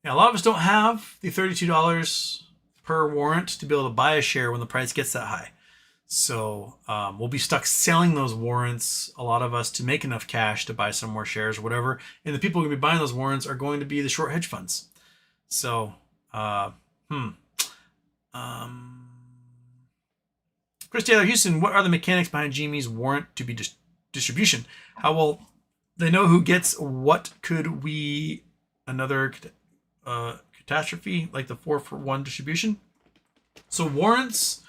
Now, a lot of us don't have the $32 per warrant to be able to buy a share when the price gets that high. So we'll be stuck selling those warrants, a lot of us, to make enough cash to buy some more shares or whatever. And the people who are going to be buying those warrants are going to be the short hedge funds. So, Chris Taylor, Houston, what are the mechanics behind GME's warrant to be distribution? How will they know who gets what? Could we another catastrophe like the 4-for-1 distribution? So warrants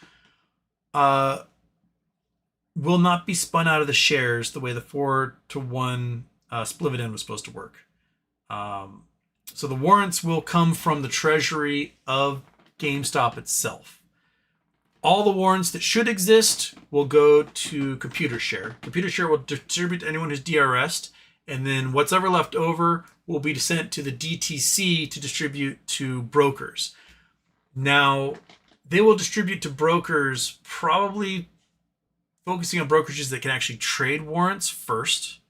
will not be spun out of the shares the way the 4-to-1 split-dividend was supposed to work. So the warrants will come from the treasury of GameStop itself. All the warrants that should exist will go to ComputerShare. ComputerShare will distribute to anyone who's DRS'd, and then what's ever left over will be sent to the DTC to distribute to brokers. Now, they will distribute to brokers, probably focusing on brokerages that can actually trade warrants first.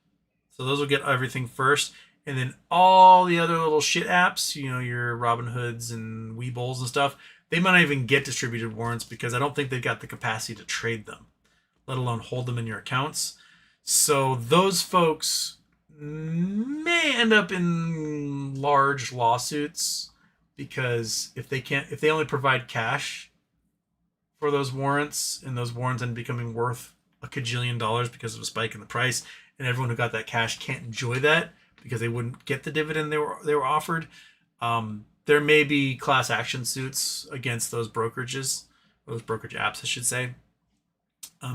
So those will get everything first. And then all the other little shit apps, your Robinhoods and Weebles and stuff, they might not even get distributed warrants because I don't think they've got the capacity to trade them, let alone hold them in your accounts. So those folks may end up in large lawsuits because if they only provide cash for those warrants, and those warrants end up becoming worth a $1 kajillion because of a spike in the price, and everyone who got that cash can't enjoy that because they wouldn't get the dividend they were offered. There may be class action suits against those brokerages, those brokerage apps, I should say.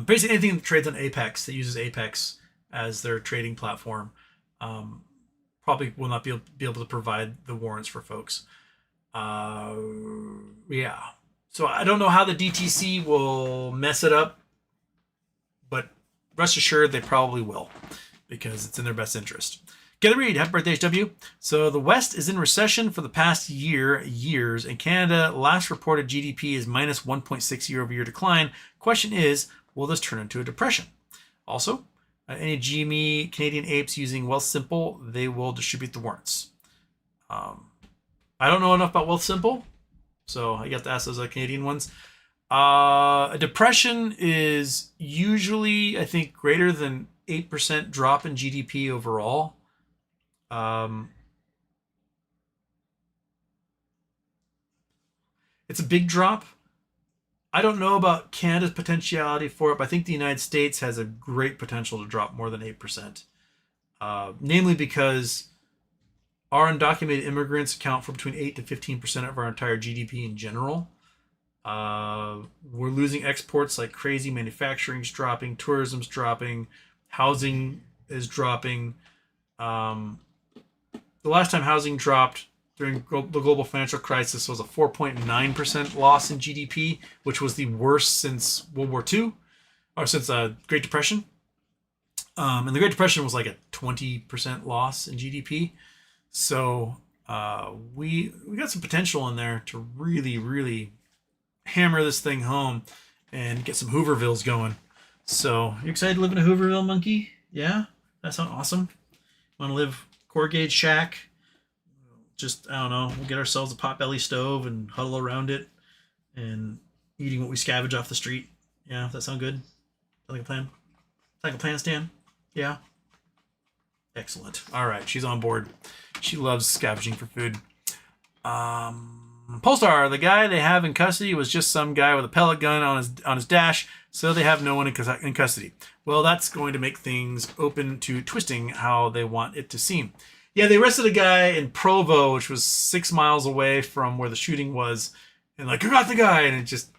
Basically, anything that trades on Apex, that uses Apex as their trading platform, probably will not be able to provide the warrants for folks. Yeah. So I don't know how the DTC will mess it up, but rest assured they probably will because it's in their best interest. Get a read. Happy birthday, HW. So the West is in recession for the past years, and Canada last reported GDP is minus 1.6 year-over-year decline. Question is, will this turn into a depression? Also, any GME Canadian apes using Wealthsimple, they will distribute the warrants. I don't know enough about Wealthsimple, so I got to ask those Canadian ones. A depression is usually, I think, greater than 8% drop in GDP overall. It's a big drop. I don't know about Canada's potentiality for it, but I think the United States has a great potential to drop more than 8%. Namely because our undocumented immigrants account for between 8 to 15% of our entire GDP in general. We're losing exports like crazy. Manufacturing's dropping, tourism's dropping, housing is dropping. The last time housing dropped during the global financial crisis was a 4.9% loss in GDP, which was the worst since World War II, or since the Great Depression. And the Great Depression was like a 20% loss in GDP. So we got some potential in there to really, really hammer this thing home and get some Hoovervilles going. So you excited to live in a Hooverville, monkey? Yeah? That sounds awesome. Want to live corrugated shack? Just, I don't know, we'll get ourselves a potbelly stove and huddle around it and eating what we scavenge off the street. Yeah, that sound good? Sound like a plan? Cycle handstand? Yeah. Excellent. All right, she's on board. She loves scavenging for food. Polestar, the guy they have in custody was just some guy with a pellet gun on his dash, so they have no one in custody. Well, that's going to make things open to twisting how they want it to seem. Yeah, they arrested a guy in Provo, which was 6 miles away from where the shooting was, and like, who got the guy? And it just,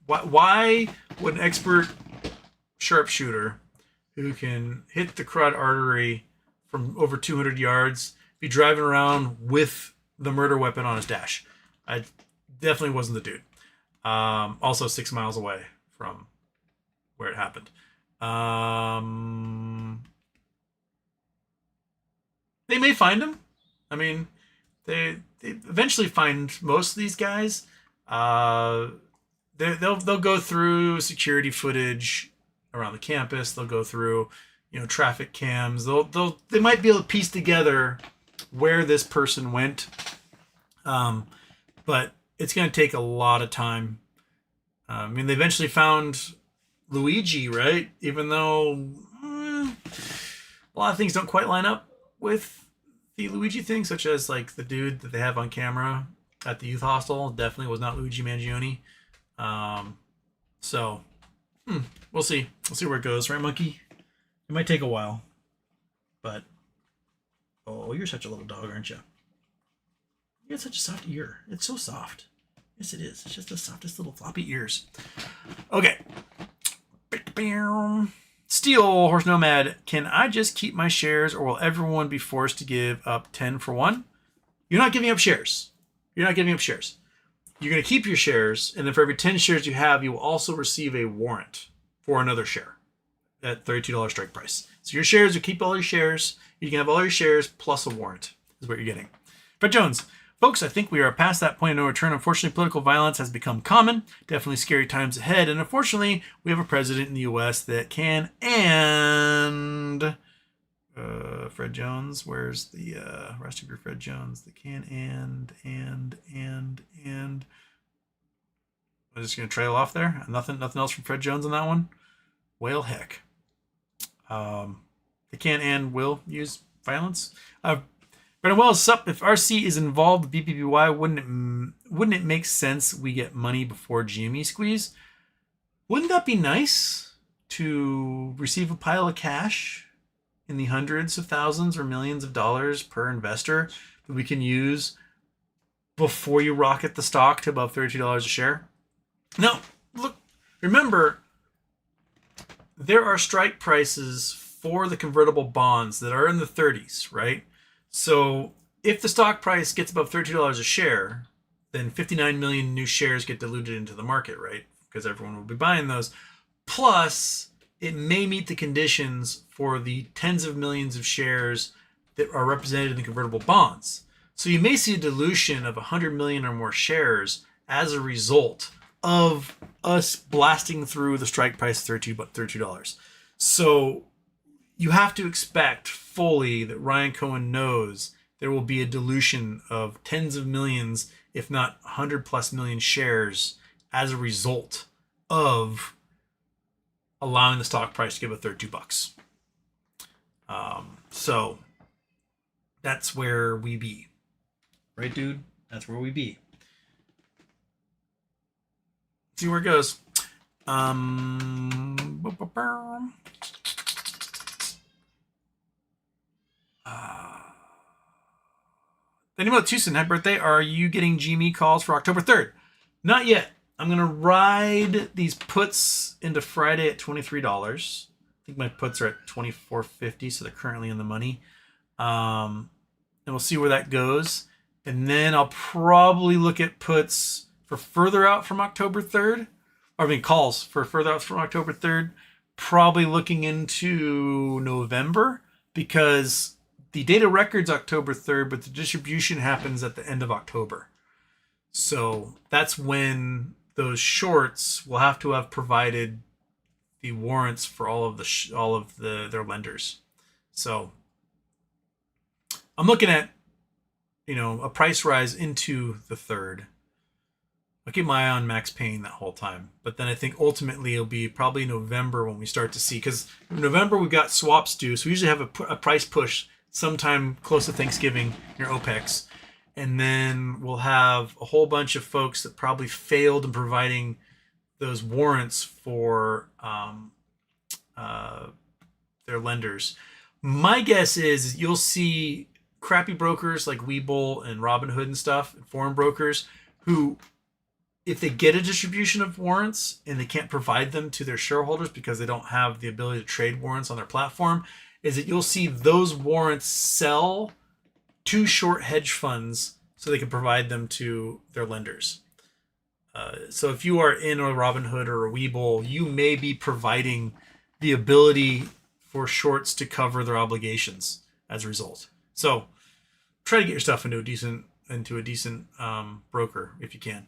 why would an expert sharpshooter who can hit the carotid artery from over 200 yards be driving around with the murder weapon on his dash? I definitely wasn't the dude. Also 6 miles away from where it happened. They may find him. I mean, they eventually find most of these guys. They'll go through security footage around the campus. They'll go through, traffic cams. They might be able to piece together where this person went. But it's going to take a lot of time. They eventually found Luigi, right? Even though a lot of things don't quite line up with the Luigi thing, such as like the dude that they have on camera at the youth hostel definitely was not Luigi Mangione. So we'll see. We'll see where it goes, right, Monkey? It might take a while, but you're such a little dog, aren't you? You got such a soft ear. It's so soft. Yes, it is. It's just the softest little floppy ears. Okay. Steel Horse Nomad. Can I just keep my shares, or will everyone be forced to give up 10 for 1? You're not giving up shares. You're not giving up shares. You're going to keep your shares, and then for every 10 shares you have, you will also receive a warrant for another share at $32 strike price. So your shares, you keep all your shares. You can have all your shares plus a warrant is what you're getting. Fred Jones. Folks, I think we are past that point of no return. Unfortunately, political violence has become common. Definitely scary times ahead. And unfortunately, we have a president in the U.S. that can and... Fred Jones, where's the rest of your Fred Jones? That can and... I'm just going to trail off there. Nothing else from Fred Jones on that one? Well, heck. They can and will use violence. Brandon Wells, sup? If RC is involved with BPPY, wouldn't it make sense we get money before GME squeeze? Wouldn't that be nice to receive a pile of cash in the hundreds of thousands or millions of dollars per investor that we can use before you rocket the stock to above $32 a share? Now, look, remember, there are strike prices for the convertible bonds that are in the 30s, right? So if the stock price gets above $32 a share, then 59 million new shares get diluted into the market, right? Because everyone will be buying those. Plus, it may meet the conditions for the tens of millions of shares that are represented in the convertible bonds. So you may see a dilution of 100 million or more shares as a result of us blasting through the strike price $32. So you have to expect fully that Ryan Cohen knows there will be a dilution of tens of millions, if not 100 plus million shares as a result of allowing the stock price to give a $32. So that's where we be. Right, dude? That's where we be. See where it goes. Daniel Tucson, happy birthday. Are you getting GME calls for October 3rd? Not yet. I'm going to ride these puts into Friday at $23. I think my puts are at $24.50, so they're currently in the money. And we'll see where that goes. And then I'll probably look at puts for further out from October 3rd. Calls for further out from October 3rd. Probably looking into November, because the data record's October 3rd, but the distribution happens at the end of October. So that's when those shorts will have to have provided the warrants for all of their lenders. So I'm looking at, a price rise into the 3rd. I'll keep my eye on Max Payne that whole time. But then I think ultimately it'll be probably November when we start to see, because in November we've got swaps due, so we usually have a price push sometime close to Thanksgiving near OPEX, and then we'll have a whole bunch of folks that probably failed in providing those warrants for their lenders. My guess is you'll see crappy brokers like Webull and Robinhood and stuff, and foreign brokers who, if they get a distribution of warrants and they can't provide them to their shareholders because they don't have the ability to trade warrants on their platform, is that you'll see those warrants sell to short hedge funds so they can provide them to their lenders. So if you are in a Robinhood or a Webull, you may be providing the ability for shorts to cover their obligations as a result. So try to get your stuff into a decent broker if you can.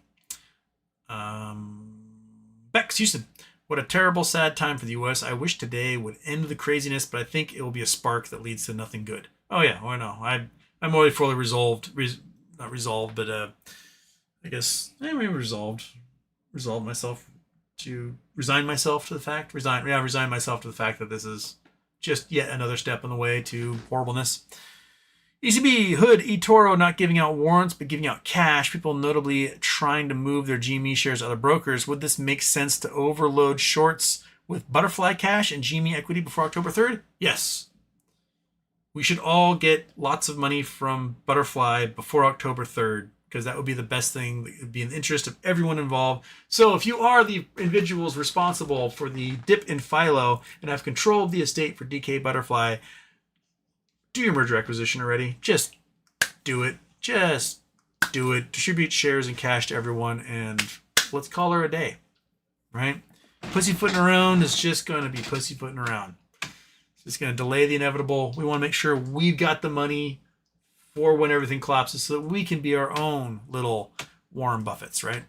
Bex Houston, what a terrible, sad time for the U.S. I wish today would end the craziness, but I think it will be a spark that leads to nothing good. Oh yeah, I know. I'm already fully resolved. Not resolved, but I guess maybe resolved myself to resign myself to the fact that this is just yet another step on the way to horribleness. ECB, Hood, eToro not giving out warrants but giving out cash. People notably trying to move their GME shares to other brokers. Would this make sense to overload shorts with Butterfly cash and GME equity before October 3rd? Yes. We should all get lots of money from Butterfly before October 3rd, because that would be the best thing. It would be in the interest of everyone involved. So if you are the individuals responsible for the dip in Philo and have control of the estate for DK Butterfly, do your merger acquisition already. Just do it. Just do it. Distribute shares and cash to everyone, and let's call her a day. Right? Pussyfooting around is just going to be pussyfooting around. It's going to delay the inevitable. We want to make sure we've got the money for when everything collapses so that we can be our own little Warren Buffetts, right?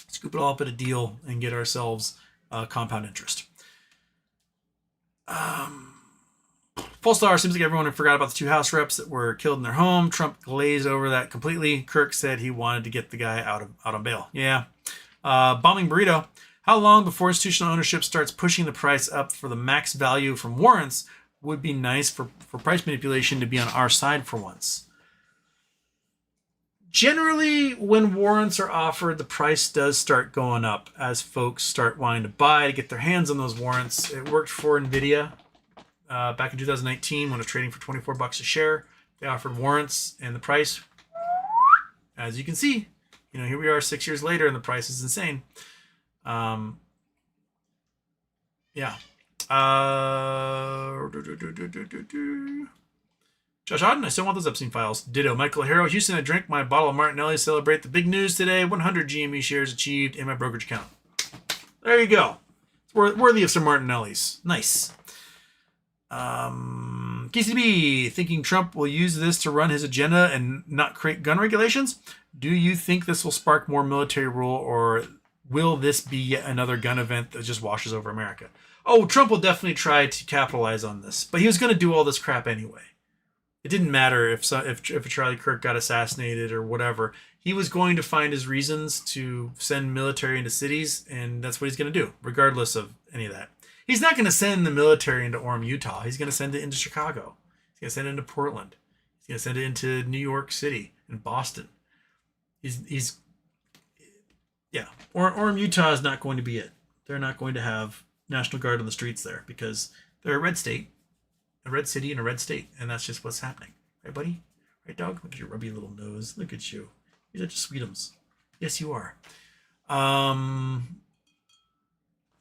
Scoop it all up at a deal and get ourselves compound interest. Full star, seems like everyone forgot about the 2 House reps that were killed in their home. Trump glazed over that completely. Kirk said he wanted to get the guy out on bail. Yeah. Bombing Burrito. How long before institutional ownership starts pushing the price up for the max value from warrants? Would be nice for price manipulation to be on our side for once. Generally, when warrants are offered, the price does start going up as folks start wanting to buy to get their hands on those warrants. It worked for NVIDIA back in 2019 when it was trading for $24 a share. They offered warrants, and the price, as you can see, here we are 6 years later, and the price is insane. Yeah. Josh Odden, I still want those Epstein files. Ditto. Michael Harrow, Houston, I drank my bottle of Martinelli to celebrate the big news today. 100 GME shares achieved in my brokerage account. There you go. It's worthy of some Martinellis. Nice. KCB, thinking Trump will use this to run his agenda and not create gun regulations? Do you think this will spark more military rule, or will this be yet another gun event that just washes over America? Oh, Trump will definitely try to capitalize on this, but he was going to do all this crap anyway. It didn't matter if Charlie Kirk got assassinated or whatever. He was going to find his reasons to send military into cities, and that's what he's going to do, regardless of any of that. He's not going to send the military into Orem, Utah. He's going to send it into Chicago. He's going to send it into Portland. He's going to send it into New York City and Boston. Orem, Utah is not going to be it. They're not going to have National Guard on the streets there because they're a red state, a red city, and a red state, and that's just what's happening. Right, buddy? Right, dog? Look at your rubby little nose. Look at you. You're such sweetums. Yes, you are.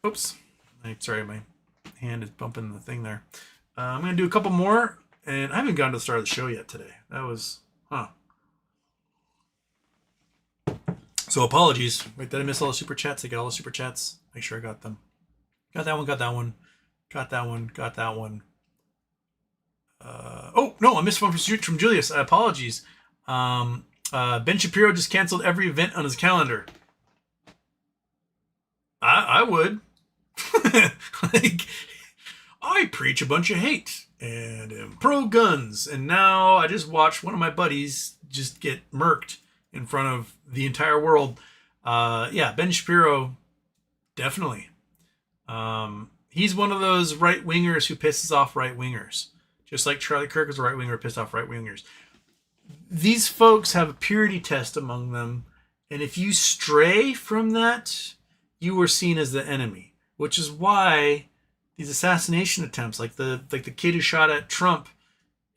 Oops. Sorry, my hand is bumping the thing there. I'm going to do a couple more, and I haven't gotten to the start of the show yet today. That was, So apologies. Wait, did I miss all the super chats? I got all the super chats. Make sure I got them. Got that one, got that one. Got that one, got that one. Oh, no, I missed one from Julius. Apologies. Ben Shapiro just canceled every event on his calendar. I would. I preach a bunch of hate and am pro-guns, and now I just watched one of my buddies just get murked in front of the entire world. Yeah, Ben Shapiro, definitely. He's one of those right wingers who pisses off right wingers, just like Charlie Kirk was a right winger who pissed off right wingers. These folks have a purity test among them, and if you stray from that, you were seen as the enemy, which is why these assassination attempts, like the kid who shot at Trump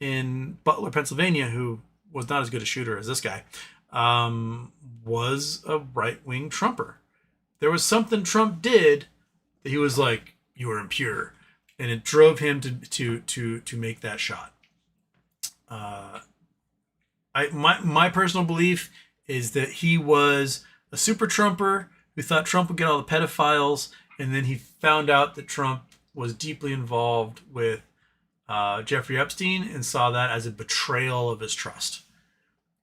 in Butler, Pennsylvania, who was not as good a shooter as this guy, was a right wing Trumper. There was something Trump did that he was like, "You are impure," and it drove him to make that shot. My personal belief is that he was a super Trumper who thought Trump would get all the pedophiles, and then he found out that Trump was deeply involved with Jeffrey Epstein and saw that as a betrayal of his trust.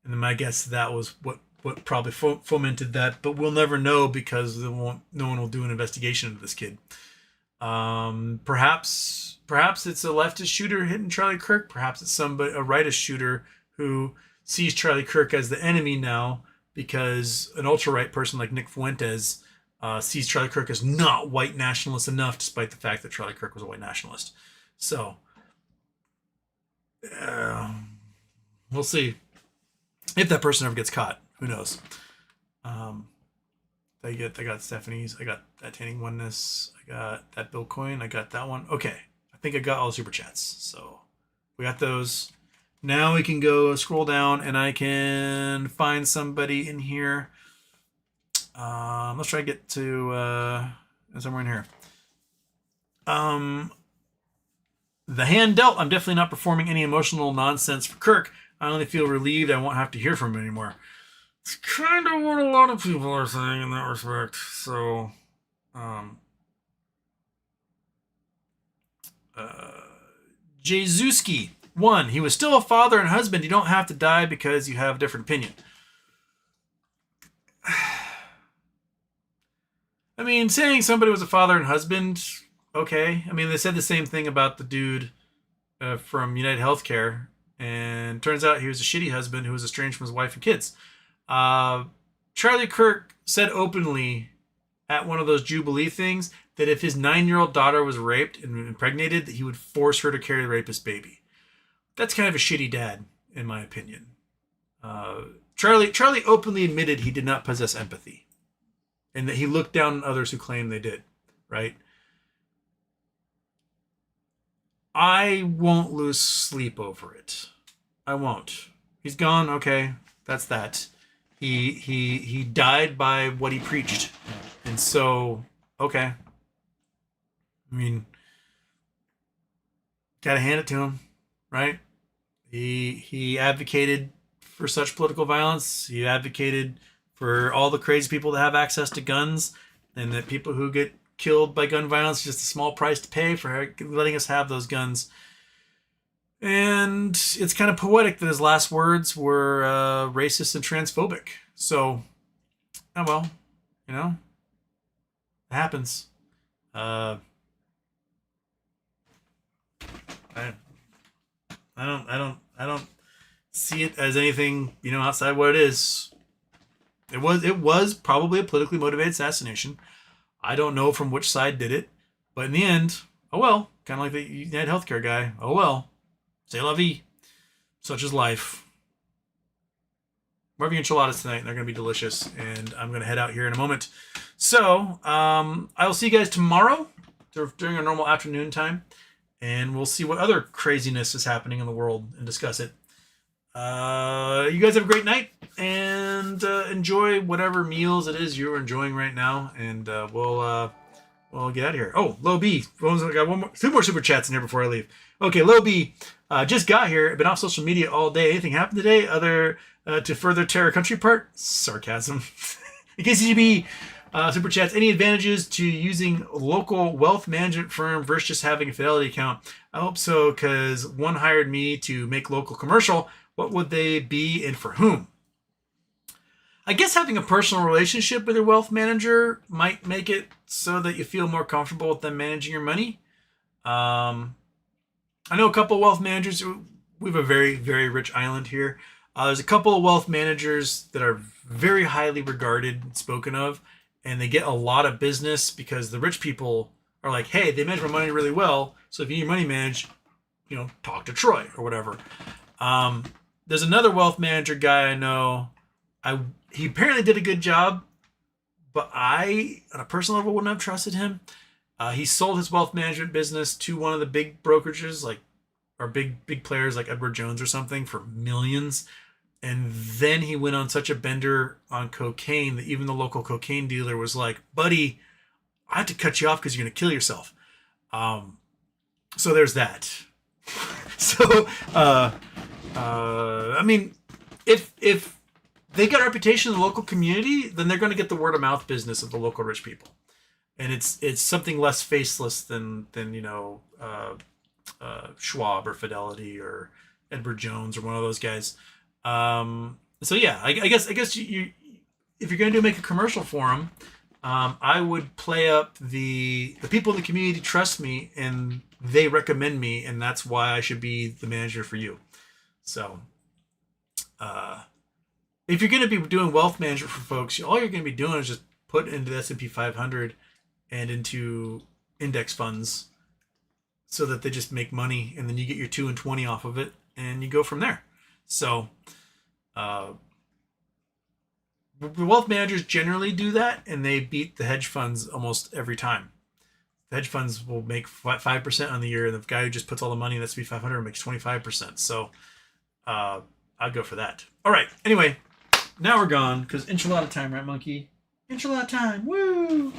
And then my guess that was what probably fomented that, but we'll never know because no one will do an investigation into this kid. Perhaps it's a leftist shooter hitting Charlie Kirk. Perhaps it's a rightist shooter who sees Charlie Kirk as the enemy now because an ultra-right person like Nick Fuentes sees Charlie Kirk as not white nationalist enough, despite the fact that Charlie Kirk was a white nationalist. So, we'll see if that person ever gets caught. Who knows? I got Stephanie's. I got that Tanning Oneness. I got that Bill Coin. I got that one. Okay. I think I got all the super chats. So we got those. Now we can go scroll down and I can find somebody in here. Let's try to get to somewhere in here. The hand dealt. I'm definitely not performing any emotional nonsense for Kirk. I only feel relieved I won't have to hear from him anymore. It's kind of what a lot of people are saying in that respect. So, Jezuski. 1. He was still a father and husband. You don't have to die because you have a different opinion. I mean, saying somebody was a father and husband, okay. I mean, they said the same thing about the dude from United Healthcare, and turns out he was a shitty husband who was estranged from his wife and kids. Charlie Kirk said openly at one of those Jubilee things that if his 9-year-old daughter was raped and impregnated, that he would force her to carry the rapist baby. That's kind of a shitty dad, in my opinion. Charlie openly admitted he did not possess empathy, and that he looked down on others who claimed they did. Right? I won't lose sleep over it. I won't. He's gone. Okay, that's that. He died by what he preached, and so okay. I mean, gotta hand it to him, right? He advocated for such political violence. He advocated for all the crazy people to have access to guns, and that people who get killed by gun violence just a small price to pay for letting us have those guns. And it's kind of poetic that his last words were racist and transphobic. So, oh well, you know, it happens. I don't see it as anything, outside what it is. It was probably a politically motivated assassination. I don't know from which side did it, but in the end, oh well, kind of like the United Healthcare guy. Oh well, c'est la vie. Such is life. We're having enchiladas tonight, and they're going to be delicious, and I'm going to head out here in a moment. So, I will see you guys tomorrow during our normal afternoon time, and we'll see what other craziness is happening in the world and discuss it. You guys have a great night, and enjoy whatever meals it is you're enjoying right now, and we'll get out of here. Oh, Low B. I got two more super chats in here before I leave. Okay, Low B. Just got here. Been off social media all day. Anything happened today other to further tear a country apart? Sarcasm. In case KCGB super chats. Any advantages to using local wealth management firm versus just having a Fidelity account? I hope so, because one hired me to make local commercial. What would they be and for whom? I guess having a personal relationship with your wealth manager might make it so that you feel more comfortable with them managing your money. I know a couple of wealth managers. We have a very, very rich island here. There's a couple of wealth managers that are very highly regarded and spoken of, and they get a lot of business because the rich people are like, hey, they manage my money really well, so if you need your money managed, talk to Troy or whatever. There's another wealth manager guy I know. He apparently did a good job, but I, on a personal level, wouldn't have trusted him. He sold his wealth management business to one of the big brokerages, or big players like Edward Jones or something, for millions. And then he went on such a bender on cocaine that even the local cocaine dealer was like, buddy, I have to cut you off because you're going to kill yourself. So there's that. So, I mean, if they get a reputation in the local community, then they're going to get the word of mouth business of the local rich people. And it's something less faceless than Schwab or Fidelity or Edward Jones or one of those guys. So yeah, I guess you if you're going to make a commercial for them, I would play up the people in the community trust me and they recommend me, and that's why I should be the manager for you. So, if you're going to be doing wealth management for folks, all you're going to be doing is just put into the S&P 500 and into index funds so that they just make money, and then you get your 2 and 20 off of it and you go from there. So, the wealth managers generally do that, and they beat the hedge funds almost every time. The hedge funds will make 5% on the year, and the guy who just puts all the money in the S&P 500 makes 25%. So, I'd go for that. All right. Anyway, now we're gone because enchilada time, right, monkey? Enchilada time. Woo!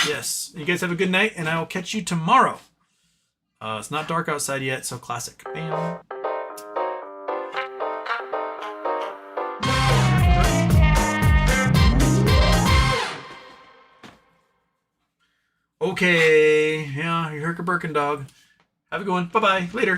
Yes. You guys have a good night, and I will catch you tomorrow. It's not dark outside yet, so classic. Bam. Okay. Yeah, you're Herk a Birkin dog. Have a good one. Bye-bye. Later.